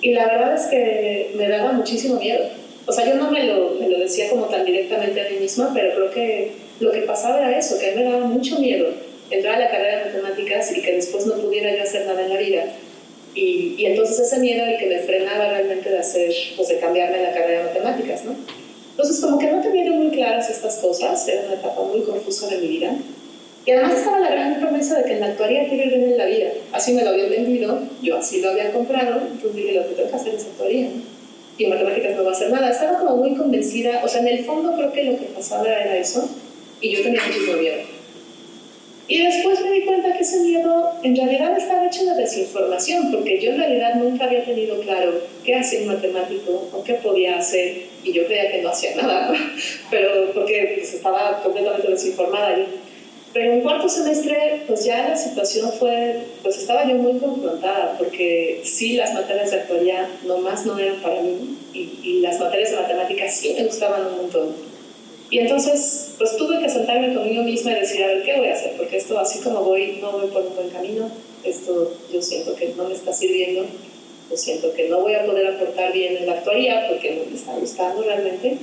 S2: Y la verdad es que me daba muchísimo miedo. O sea, yo no me lo decía como tan directamente a mí misma, pero creo que lo que pasaba era eso, que a mí me daba mucho miedo entrar a la carrera de matemáticas y que después no pudiera yo hacer nada en la vida. Y entonces ese miedo era el que me frenaba realmente de hacer, pues de cambiarme a la carrera de matemáticas, ¿no? Entonces como que no tenía yo muy claras estas cosas, era una etapa muy confusa de mi vida. Y además estaba la gran promesa de que en la actuaría te iba a ir bien en la vida. Así me lo habían vendido, yo así lo había comprado, entonces dije, lo que tengo que hacer es actuaría, ¿no? Y en matemáticas no va a hacer nada. Estaba como muy convencida, o sea, en el fondo creo que lo que pasaba era eso, y yo tenía muchísimo miedo. Y después me di cuenta que ese miedo en realidad estaba hecho de desinformación, porque yo en realidad nunca había tenido claro qué hacía un matemático o qué podía hacer, y yo creía que no hacía nada, pero porque pues, estaba completamente desinformada yo. Pero en cuarto semestre, pues ya la situación fue, pues estaba yo muy confrontada, porque sí, las materias de actuaría nomás no eran para mí, y las materias de matemáticas sí me gustaban un montón. Y entonces, pues tuve que sentarme conmigo misma y decir, a ver, ¿qué voy a hacer? Porque esto, así como voy, no voy por un buen camino, esto yo siento que no me está sirviendo, yo siento que no voy a poder aportar bien en la actuaría porque no me está gustando realmente.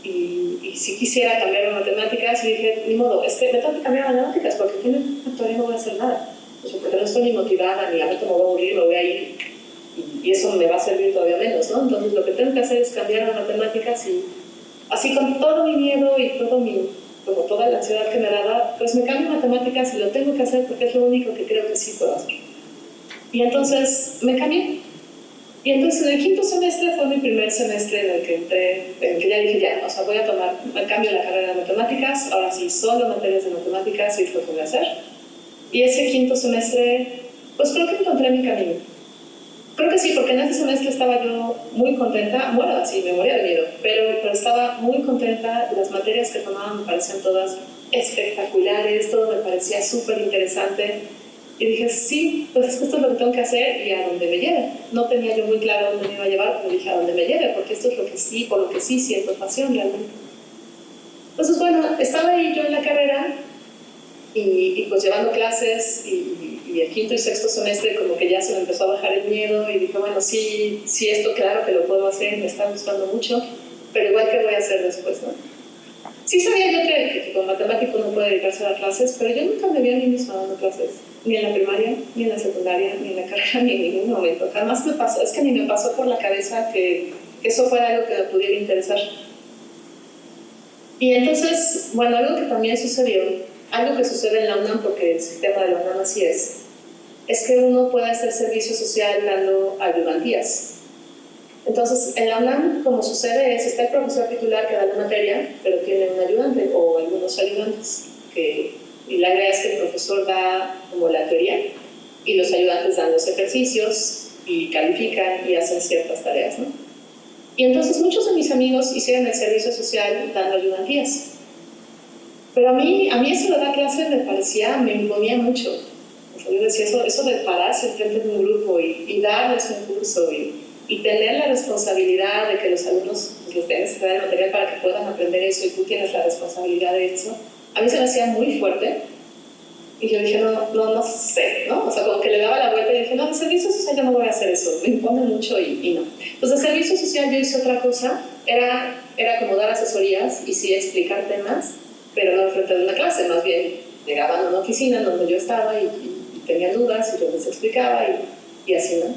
S2: Y si quisiera cambiar a matemáticas, y dije, ni modo, es que me tengo que cambiar a matemáticas porque aquí en actuaría no voy a hacer nada. Pues porque no estoy ni motivada, ni a ver cómo voy a aburrir, me voy a ir. Y eso me va a servir todavía menos, ¿no? Entonces lo que tengo que hacer es cambiar a matemáticas y así con todo mi miedo y como toda la ansiedad que me daba, pues me cambio a matemáticas y lo tengo que hacer porque es lo único que creo que sí puedo hacer. Y entonces me cambié. Y entonces en el quinto semestre fue mi primer semestre en el que entré, en el que ya dije ya, o sea, voy a tomar, me cambio la carrera de matemáticas, ahora sí, solo materias de matemáticas y es lo que voy a hacer. Y ese quinto semestre, pues creo que encontré mi camino. Creo que sí, porque en ese semestre estaba yo muy contenta, bueno, sí, me moría de miedo, pero estaba muy contenta, las materias que tomaba me parecían todas espectaculares, todo me parecía súper interesante, y dije, sí, pues esto es lo que tengo que hacer y a donde me lleve. No tenía yo muy claro dónde me iba a llevar, pero dije a donde me lleve, porque esto es lo que sí, por lo que sí siento pasión realmente. Entonces, bueno, estaba ahí yo en la carrera, y pues llevando clases y el quinto y sexto semestre como que ya se me empezó a bajar el miedo y dije, bueno, sí, esto claro que lo puedo hacer, me está gustando mucho, pero igual qué voy a hacer después, ¿no? Sí sabía yo que con matemático no puede dedicarse a dar clases, pero yo nunca me vi a mí misma dando clases, ni en la primaria, ni en la secundaria, ni en la carrera, ni en ningún momento. Jamás me pasó, es que ni me pasó por la cabeza que eso fuera algo que me pudiera interesar. Y entonces, bueno, algo que también sucedió, algo que sucede en la UNAM, porque el sistema de la UNAM así es que uno puede hacer servicio social dando ayudantías. Entonces, en la UNAM, como sucede es, está el profesor titular que da la materia, pero tiene un ayudante o algunos ayudantes, y la idea es que el profesor da como la teoría y los ayudantes dan los ejercicios y califican y hacen ciertas tareas, ¿no? Y entonces muchos de mis amigos hicieron el servicio social dando ayudantías. Pero a mí eso de dar clases me imponía mucho. O sea, yo decía, eso de pararse frente de un grupo y darles un curso y tener la responsabilidad de que los alumnos les tengas que dar el material para que puedan aprender eso y tú tienes la responsabilidad de eso, a mí se me hacía muy fuerte. Y yo dije, no sé, ¿no? O sea, como que le daba la vuelta y dije, no, de servicio social yo no voy a hacer eso, me impone mucho y no. Entonces, de servicio social yo hice otra cosa, era como dar asesorías y sí explicar temas, pero no frente de una clase, más bien llegaban a una oficina donde yo estaba y tenían dudas y yo les explicaba y así, ¿no?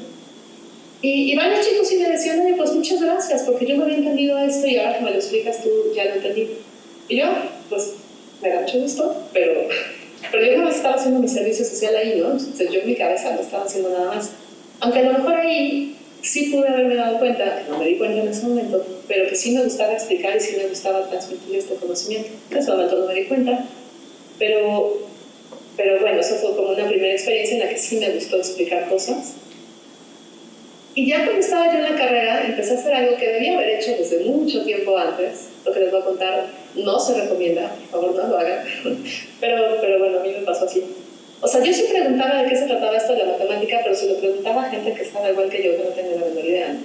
S2: Y varios chicos sí me decían, oye, pues muchas gracias, porque yo no había entendido esto y ahora que me lo explicas tú ya lo entendí. Y yo, pues, me da mucho gusto, pero yo no estaba haciendo mi servicio social ahí, ¿no? Entonces yo en mi cabeza no estaba haciendo nada más. Aunque a lo mejor ahí sí pude haberme dado cuenta, que no me di cuenta en ese momento, pero que sí me gustaba explicar y sí me gustaba transmitir este conocimiento. En ese momento no me di cuenta, pero bueno, eso fue como una primera experiencia en la que sí me gustó explicar cosas. Y ya cuando estaba yo en la carrera, empecé a hacer algo que debía haber hecho desde mucho tiempo antes. Lo que les voy a contar no se recomienda, por favor no lo hagan. Pero bueno, a mí me pasó así. O sea, yo sí preguntaba de qué se trataba esto de la matemática, pero se lo preguntaba a gente que estaba igual que yo, que no tenía la menor idea.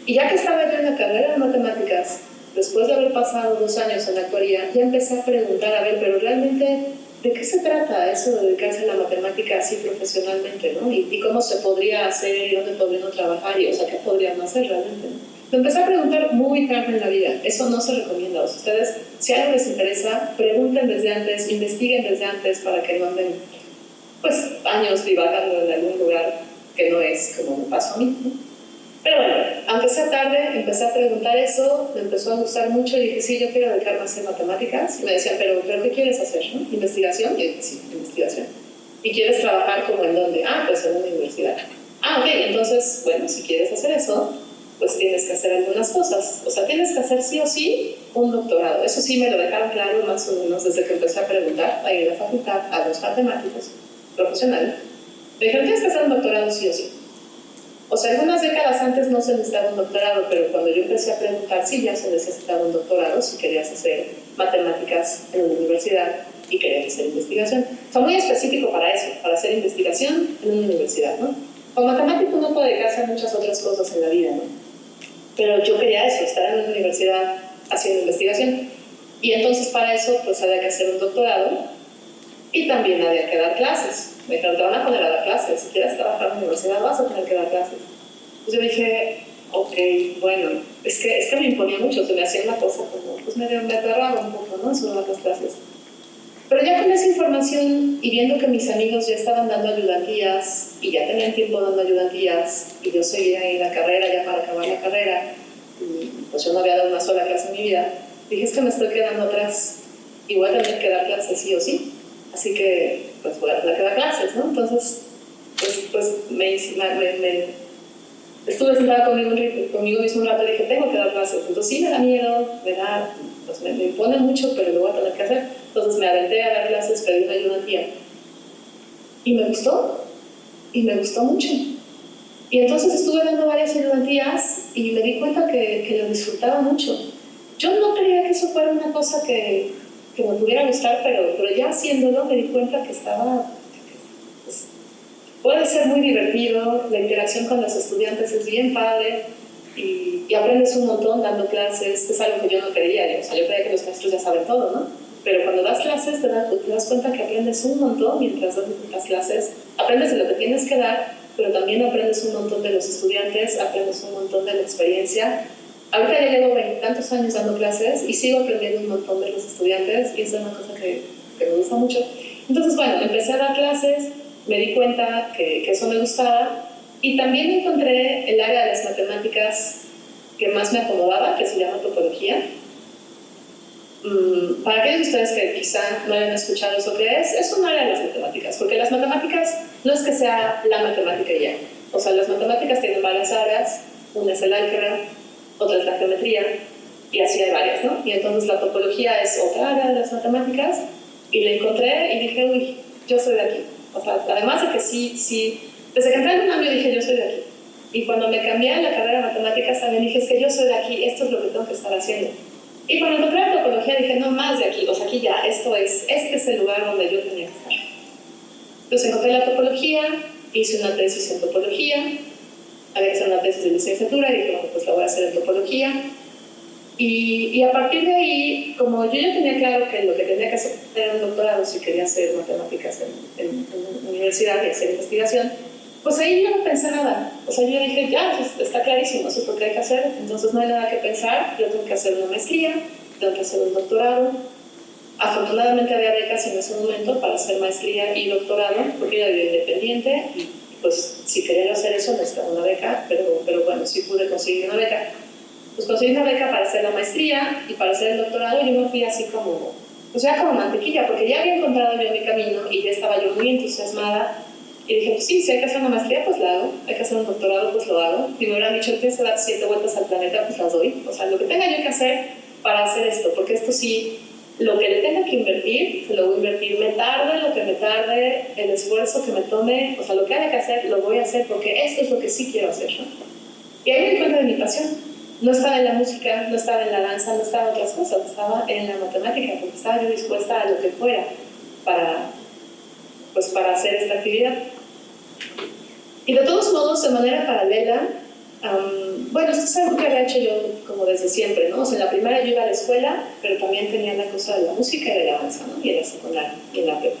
S2: Y ya que estaba yo en la carrera de matemáticas, después de haber pasado 2 años en la actuaría, ya empecé a preguntar, a ver, pero realmente, ¿de qué se trata eso de dedicarse a la matemática así profesionalmente, ¿no? Y cómo se podría hacer, y dónde podría uno trabajar, y o sea, qué podrían hacer realmente, ¿no? Me empecé a preguntar muy tarde en la vida. Eso no se recomienda. O sea, ustedes, si algo les interesa, pregunten desde antes, investiguen desde antes para que no anden, pues, años divagando en algún lugar que no es como me pasó a mí, ¿no? Pero bueno, aunque sea tarde, empecé a preguntar eso, me empezó a gustar mucho y dije, sí, yo quiero dedicarme a hacer matemáticas. Y me decían, ¿pero qué quieres hacer, no? ¿Investigación? Y yo dije, sí, investigación. ¿Y quieres trabajar como en dónde? Ah, pues en una universidad. Ah, ok, entonces, bueno, si quieres hacer eso, pues tienes que hacer algunas cosas. O sea, tienes que hacer sí o sí un doctorado. Eso sí me lo dejaron claro más o menos desde que empecé a preguntar ahí en la facultad a los matemáticos profesionales. Me dijeron, tienes que hacer un doctorado sí o sí. O sea, algunas décadas antes no se necesitaba un doctorado, pero cuando yo empecé a preguntar, sí, ya se necesitaba un doctorado si querías hacer matemáticas en una universidad y querías hacer investigación. O sea, muy específico para eso, para hacer investigación en una universidad, ¿no? Como matemático uno puede dedicarse a muchas otras cosas en la vida, ¿no? Pero yo quería eso, estar en una universidad haciendo investigación. Y entonces para eso, pues había que hacer un doctorado y también había que dar clases. Me dijeron, te van a poner a dar clases, si quieres trabajar en la universidad vas a tener que dar clases. Pues yo dije, ok, bueno, es que me imponía mucho, se me hacía una cosa como, pues me aterraba un poco, ¿no? Sobre las clases. Pero ya con esa información y viendo que mis amigos ya estaban dando ayudantías y ya tenían tiempo dando ayudantías y yo seguía en la carrera ya para acabar la carrera y pues yo no había dado una sola clase en mi vida, dije, es que me estoy quedando atrás y voy a tener que dar clases sí o sí. Así que, pues voy a tener que dar clases, ¿no? Entonces, pues estuve sentada conmigo mismo un rato y dije, tengo que dar clases. Entonces sí me da miedo, pues me impone mucho, pero lo voy a tener que hacer. Entonces me aventé a dar clases, pedí una ayudantía. Y me gustó mucho. Y entonces estuve dando varias ayudantías y me di cuenta que lo disfrutaba mucho. Yo no creía que eso fuera una cosa que me pudiera gustar, pero ya haciéndolo me di cuenta que pues, puede ser muy divertido, la interacción con los estudiantes es bien padre y aprendes un montón dando clases, que es algo que yo no creía, o sea, yo creía que los maestros ya saben todo, ¿no? Pero cuando das clases te das cuenta que aprendes un montón mientras das clases, aprendes de lo que tienes que dar, pero también aprendes un montón de los estudiantes, aprendes un montón de la experiencia. Ahorita ya llevo 20 tantos años dando clases y sigo aprendiendo un montón de los estudiantes y es una cosa que me gusta mucho. Entonces, bueno, empecé a dar clases, me di cuenta que eso me gustaba y también encontré el área de las matemáticas que más me acomodaba, que se llama topología. Para aquellos de ustedes que quizá no hayan escuchado eso que es un área de las matemáticas, porque las matemáticas no es que sea la matemática ya. O sea, las matemáticas tienen varias áreas, una es el álgebra, otra es la geometría, y así hay varias, ¿no? Y entonces la topología es otra área de las matemáticas, y la encontré y dije, uy, yo soy de aquí. O sea, además de que sí, desde que entré en un año dije, yo soy de aquí. Y cuando me cambié a la carrera de matemáticas también dije, es que yo soy de aquí, esto es lo que tengo que estar haciendo. Y cuando encontré la topología dije, no, más de aquí, o sea, aquí ya, este es el lugar donde yo tenía que estar. Entonces encontré la topología, hice una tesis en topología, había que hacer una tesis de licenciatura y dije, bueno, pues la voy a hacer en topología. Y a partir de ahí, como yo ya tenía claro que lo que tenía que hacer era un doctorado si quería hacer matemáticas en una universidad y hacer investigación, pues ahí yo no pensé nada. O sea, yo dije, ya, pues está clarísimo, eso es lo que hay que hacer, entonces no hay nada que pensar, yo tengo que hacer una maestría, tengo que hacer un doctorado. Afortunadamente había becas en ese momento para hacer maestría y doctorado, porque yo era independiente y pues si quería hacer eso necesitaba una beca, pero bueno, sí pude conseguir una beca. Pues conseguí una beca para hacer la maestría y para hacer el doctorado y yo me fui así como, pues ya como mantequilla, porque ya había encontrado yo mi camino y ya estaba yo muy entusiasmada y dije, pues sí, si hay que hacer una maestría, pues la hago, hay que hacer un doctorado, pues lo hago. Si me hubieran dicho, tienes que dar 7 vueltas al planeta, pues las doy. O sea, lo que tenga yo que hacer para hacer esto, porque esto sí, lo que le tenga que invertir, se lo voy a invertir, me tarde lo que me tarde, el esfuerzo que me tome, o sea, lo que haya que hacer, lo voy a hacer porque esto es lo que sí quiero hacer, ¿no? Y ahí me di cuenta de mi pasión. No estaba en la música, no estaba en la danza, no estaba en otras cosas, estaba en la matemática, porque estaba yo dispuesta a lo que fuera para hacer esta actividad. Y de todos modos, de manera paralela, Bueno, esto es algo que había hecho yo como desde siempre, ¿no? O sea, en la primaria yo iba a la escuela, pero también tenía la cosa de la música y de la danza, ¿no? Y en la secundaria, y en la prepa.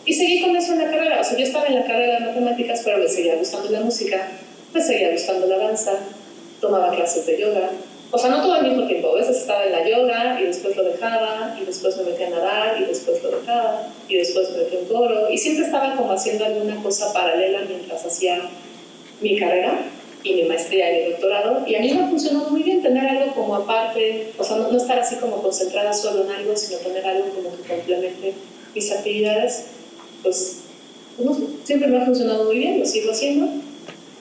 S2: Y seguí con eso en la carrera, o sea, yo estaba en la carrera de matemáticas, pero me seguía gustando la música, me seguía gustando la danza, tomaba clases de yoga. O sea, no todo al mismo tiempo, a veces estaba en la yoga y después lo dejaba, y después me metí a nadar y después lo dejaba, y después me metí a un coro, y siempre estaba como haciendo alguna cosa paralela mientras hacía mi carrera y mi maestría y mi doctorado, y a mí me ha funcionado muy bien tener algo como aparte, o sea, no estar así como concentrada solo en algo, sino tener algo como que complemente mis actividades, pues no sé, siempre me ha funcionado muy bien, lo sigo haciendo.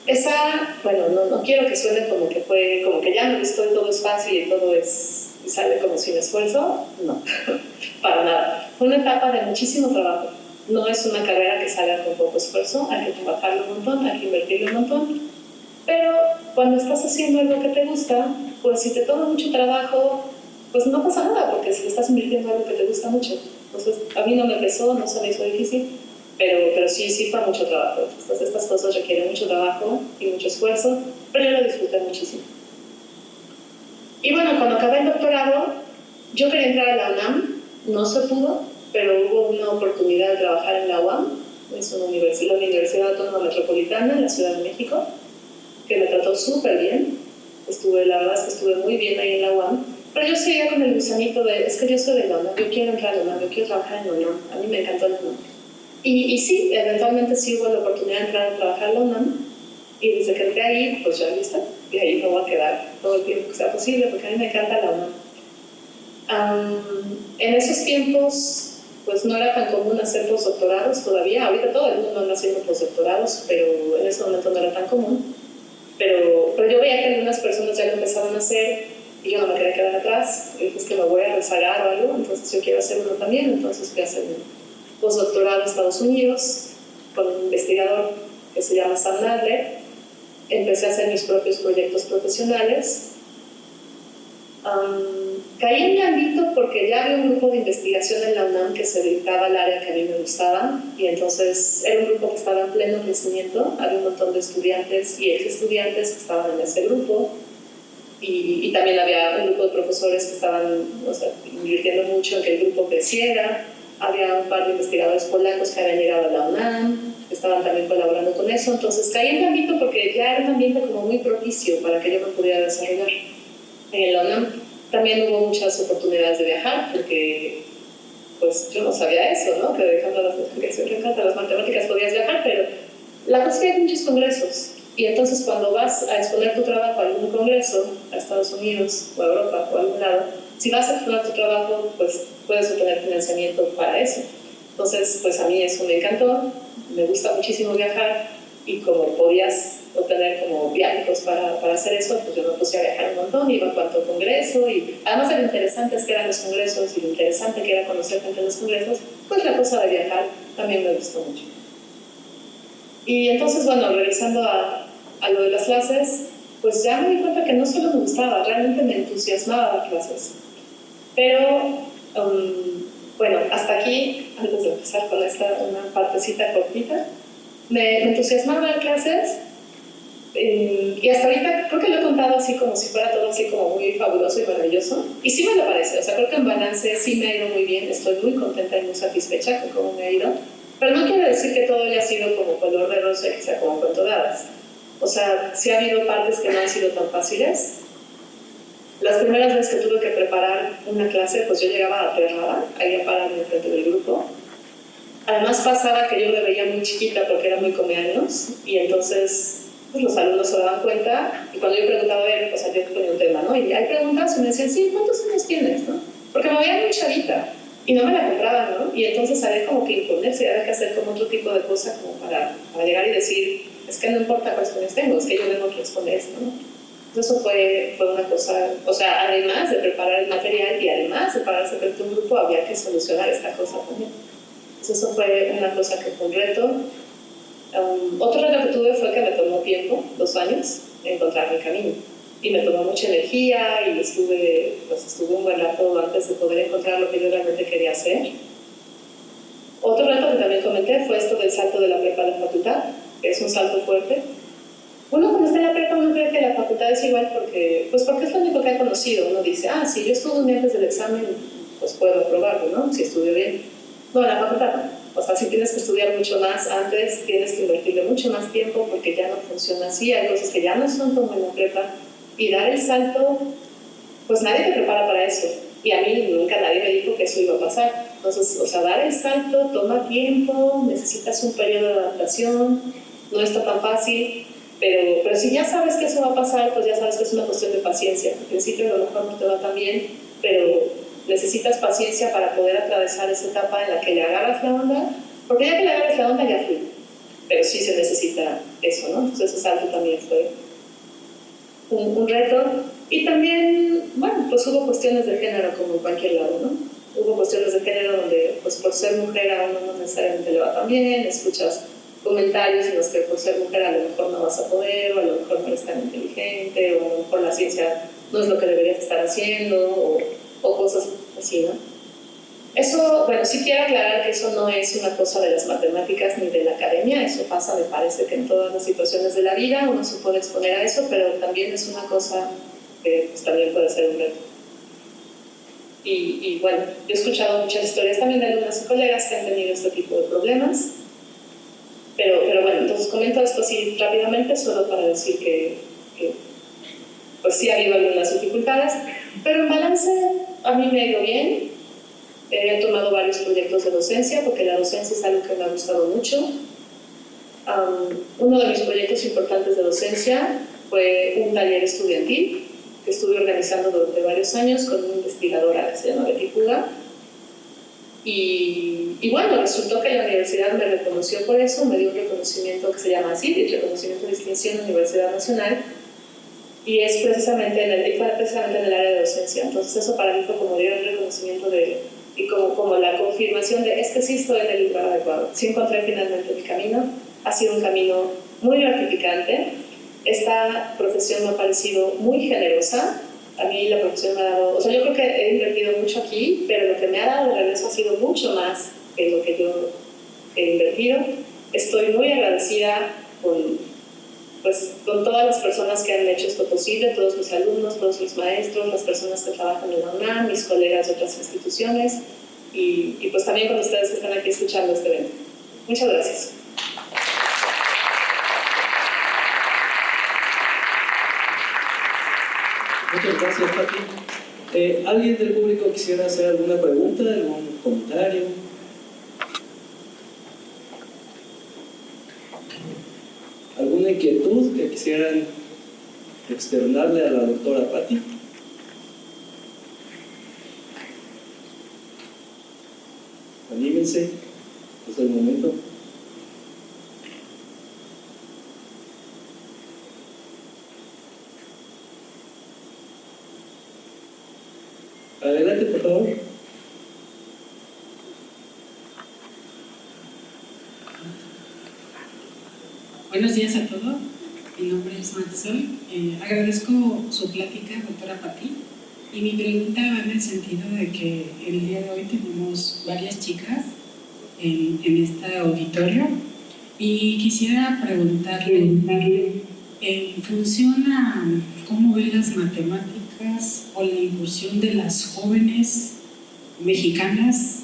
S2: Esa, bueno, no quiero que suene como que fue, como que ya me gustó y todo es fácil y todo es, y sale como sin esfuerzo, no, para nada. Fue una etapa de muchísimo trabajo. No es una carrera que salga con poco esfuerzo, hay que trabajarlo un montón, hay que invertirlo un montón. Pero cuando estás haciendo algo que te gusta, pues si te toma mucho trabajo, pues no pasa nada, porque si estás invirtiendo algo que te gusta mucho. Entonces, a mí no me pesó, no se me hizo difícil, pero sí fue mucho trabajo. Entonces, estas cosas requieren mucho trabajo y mucho esfuerzo, pero yo lo disfruté muchísimo. Y bueno, cuando acabé el doctorado, yo quería entrar a la UNAM, no se pudo, pero hubo una oportunidad de trabajar en la UAM, es una universidad, la Universidad Autónoma Metropolitana en la Ciudad de México, que me trató súper bien. La verdad es que estuve muy bien ahí en la UAM, pero yo seguía con el gusanito de, es que yo soy de la UNAM, yo quiero entrar a la UNAM, yo quiero trabajar en la UNAM, a mí me encantó la UNAM. Y sí, eventualmente sí hubo la oportunidad de entrar a trabajar en la UNAM, y desde que entré ahí, pues ya lista, y ahí me voy a quedar todo el tiempo que sea posible, porque a mí me encanta la UNAM. En esos tiempos, pues no era tan común hacer postdoctorados todavía, ahorita todo el mundo anda haciendo postdoctorados, pero en ese momento no era tan común. Pero yo veía que algunas personas ya lo empezaban a hacer y yo no me quería quedar atrás. Y dije, es que me voy a rezagar o algo, entonces yo quiero hacer uno también. Entonces fui a hacer un postdoctorado en Estados Unidos con un investigador que se llama Sam Nadler. Empecé a hacer mis propios proyectos profesionales. Caí en Blandito porque ya había un grupo de investigación en la UNAM que se dedicaba al área que a mí me gustaba, y entonces era un grupo que estaba en pleno crecimiento, había un montón de estudiantes y ex estudiantes que estaban en ese grupo, y también había un grupo de profesores que estaban, o sea, invirtiendo mucho en que el grupo creciera. Había un par de investigadores polacos que habían llegado a la UNAM, que estaban también colaborando con eso. Entonces caí en Blandito porque ya era un ambiente como muy propicio para que yo me pudiera desarrollar en la UNAM. También hubo muchas oportunidades de viajar, porque pues yo no sabía eso, ¿no? Que dejando las matemáticas podías viajar, pero la cosa es que hay muchos congresos, y entonces cuando vas a exponer tu trabajo a algún congreso, a Estados Unidos o a Europa o a algún lado, si vas a exponer tu trabajo, pues puedes obtener financiamiento para eso. Entonces, pues a mí eso me encantó, me gusta muchísimo viajar, y como podías obtener como viáticos para hacer eso, pues yo me puse a viajar un montón, iba a cuanto congreso, y además de lo interesantes que eran los congresos y lo interesante que era conocer gente en los congresos, pues la cosa de viajar también me gustó mucho. Y entonces, bueno, regresando a lo de las clases, pues ya me di cuenta que no solo me gustaba, realmente me entusiasmaba dar clases. Pero, bueno, hasta aquí, antes de empezar con una partecita cortita, me entusiasmaba dar clases, y hasta ahorita creo que lo he contado así como si fuera todo así como muy fabuloso y maravilloso, y sí me lo parece, o sea, creo que en balance sí me ha ido muy bien, estoy muy contenta y muy satisfecha con cómo me ha ido, pero no quiere decir que todo haya sido como color de rosa y que sea como cuento de hadas. O sea, sí ha habido partes que no han sido tan fáciles. Las primeras veces que tuve que preparar una clase, pues yo llegaba aterrada, ahí a pararme enfrente del grupo. Además pasaba que yo me veía muy chiquita porque era muy comeaños, y entonces pues los alumnos se daban cuenta, y cuando yo preguntaba, o sea, yo ponía un tema, ¿no? Y hay preguntas y me decían, sí, ¿cuántos años tienes, no? Porque me veía muy chavita y no me la compraban, ¿no? Y entonces había como que imponerse, había que hacer como otro tipo de cosa como para llegar y decir, es que no importa cuántos años tengo, es que yo vengo aquí a exponer esto, ¿no? Entonces eso fue una cosa, o sea, además de preparar el material y además de pararse frente a un grupo, había que solucionar esta cosa también. Entonces eso fue una cosa que fue un reto. Otro reto que tuve fue que me tomó tiempo, 2 años, encontrar mi camino. Y me tomó mucha energía, y estuve un buen rato antes de poder encontrar lo que yo realmente quería hacer. Otro reto que también comenté fue esto del salto de la prepa a la facultad, que es un salto fuerte. Uno cuando está en la prepa prepa uno cree que la facultad es igual porque es lo único que ha conocido. Uno dice, si yo estudio un día antes del examen, pues puedo aprobarlo, ¿no? Si estudio bien. No, en la facultad no. O sea, si tienes que estudiar mucho más antes, tienes que invertirle mucho más tiempo porque ya no funciona así, hay cosas que ya no son como en la prepa. Y dar el salto, pues nadie te prepara para eso. Y a mí nunca nadie me dijo que eso iba a pasar. Entonces, o sea, dar el salto toma tiempo, necesitas un periodo de adaptación, no está tan fácil. Pero si ya sabes que eso va a pasar, pues ya sabes que es una cuestión de paciencia. Al principio a lo mejor no te va tan bien, pero necesitas paciencia para poder atravesar esa etapa en la que le agarras la onda, porque ya que le agarras la onda ya fui. Pero sí se necesita eso, ¿no? Entonces ese salto también fue un reto. Y también, bueno, pues hubo cuestiones de género como en cualquier lado, ¿no? Hubo cuestiones de género donde, pues por ser mujer a uno no necesariamente le va tan bien, escuchas comentarios en los que por ser mujer a lo mejor no vas a poder, o a lo mejor no eres tan inteligente, o a lo mejor la ciencia no es lo que deberías estar haciendo, o cosas así, ¿no? Eso, bueno, sí quiero aclarar que eso no es una cosa de las matemáticas ni de la academia, eso pasa, me parece que en todas las situaciones de la vida uno se puede exponer a eso, pero también es una cosa que pues, también puede ser un reto. Y bueno, yo he escuchado muchas historias también de algunas colegas que han tenido este tipo de problemas, pero bueno, entonces comento esto así rápidamente, solo para decir que pues sí ha habido algunas dificultades, pero en balance a mí me ha ido bien. He tomado varios proyectos de docencia porque la docencia es algo que me ha gustado mucho. Uno de mis proyectos importantes de docencia fue un taller estudiantil que estuve organizando durante varios años con una investigadora que se llama Betty Puga. Y bueno, resultó que la universidad me reconoció por eso, me dio un reconocimiento que se llama así, el reconocimiento de distinción Universidad Nacional, y es precisamente en el área de docencia. Entonces eso para mí fue como un reconocimiento y como la confirmación de es que sí estoy en el lugar adecuado. Sí encontré finalmente mi camino, ha sido un camino muy gratificante. Esta profesión me ha parecido muy generosa. A mí la profesión me ha dado, o sea, yo creo que he invertido mucho aquí, pero lo que me ha dado de regreso ha sido mucho más que lo que yo he invertido. Estoy muy agradecida con todas las personas que han hecho esto posible, todos mis alumnos, todos mis maestros, las personas que trabajan en la UNAM, mis colegas de otras instituciones y pues también con ustedes que están aquí escuchando este evento. Muchas gracias.
S1: Muchas gracias, Pati. ¿Alguien del público quisiera hacer alguna pregunta, algún comentario? ¿Alguna inquietud que quisieran externarle a la doctora Pati? Anímense, es el momento. Adelante, por favor.
S4: Buenos días a todos, mi nombre es Marisol. Agradezco su plática, doctora Pati, y mi pregunta va en el sentido de que el día de hoy tenemos varias chicas en este auditorio y quisiera preguntarle, en función a cómo ven las matemáticas o la incursión de las jóvenes mexicanas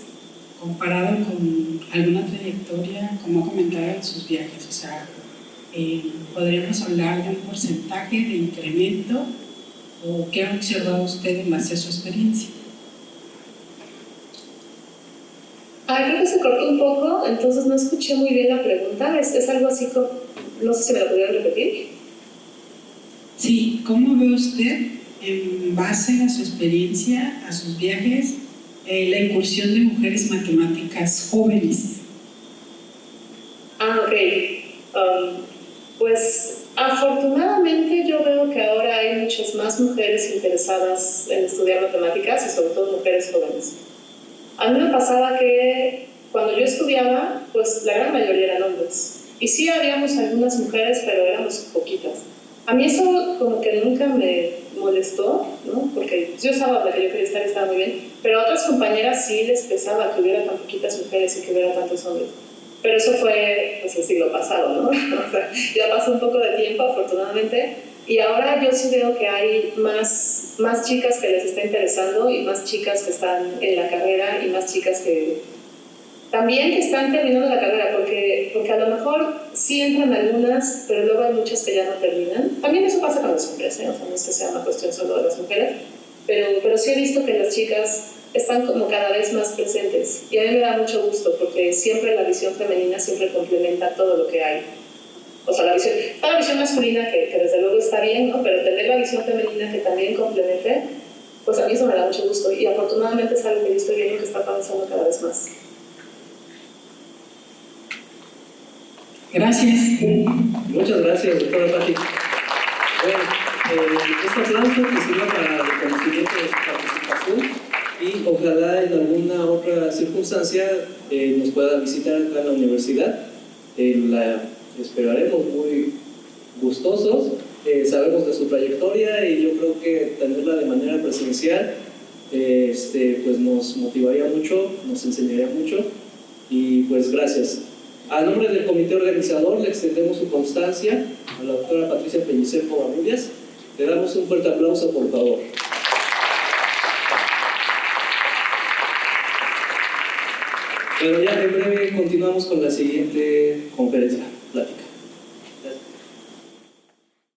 S4: comparado con alguna trayectoria, como ha comentado en sus viajes, o sea, ¿podríamos hablar de un porcentaje de incremento o qué ha observado usted en base a su experiencia?
S2: Creo que se cortó un poco, entonces no escuché muy bien la pregunta. Es algo así como, no sé si me la pudieran repetir.
S4: Sí, ¿cómo ve usted en base a su experiencia, a sus viajes, la incursión de mujeres matemáticas jóvenes?
S2: Ok. Pues afortunadamente yo veo que ahora hay muchas más mujeres interesadas en estudiar matemáticas y sobre todo mujeres jóvenes. A mí me pasaba que cuando yo estudiaba, pues la gran mayoría eran hombres. Y sí habíamos algunas mujeres, pero éramos poquitas. A mí eso como que nunca me molestó, ¿no? Porque yo estaba donde yo quería estar y estaba muy bien, pero a otras compañeras sí les pesaba que hubiera tan poquitas mujeres y que hubiera tantos hombres. Pero eso fue pues, el siglo pasado, ¿no? O sea, ya pasó un poco de tiempo, afortunadamente, Y ahora yo sí veo que hay más chicas que les está interesando y más chicas que están en la carrera y más chicas que también que están terminando la carrera, porque a lo mejor sí entran algunas, pero luego hay muchas que ya no terminan. También eso pasa con las mujeres, ¿eh? O sea, no es que sea una cuestión solo de las mujeres, pero sí he visto que las chicas están como cada vez más presentes. Y a mí me da mucho gusto, porque siempre la visión femenina siempre complementa todo lo que hay. O sea, la visión masculina que desde luego está bien, ¿no? Pero tener la visión femenina que también complemente, pues a mí eso me da mucho gusto. Y afortunadamente es algo que yo estoy viendo que está avanzando cada vez más.
S4: Gracias.
S1: Muchas gracias, doctora Patti. Bueno, este aplauso que sirva para el reconocimiento de su participación y ojalá en alguna otra circunstancia nos pueda visitar acá en la universidad. La esperaremos muy gustosos. Sabemos de su trayectoria y yo creo que tenerla de manera presencial pues nos motivaría mucho, nos enseñaría mucho y pues gracias. A nombre del comité organizador le extendemos su constancia a la doctora Patricia Pellicer Covarrubias. Le damos un fuerte aplauso, por favor. Pero ya en breve continuamos con la siguiente conferencia.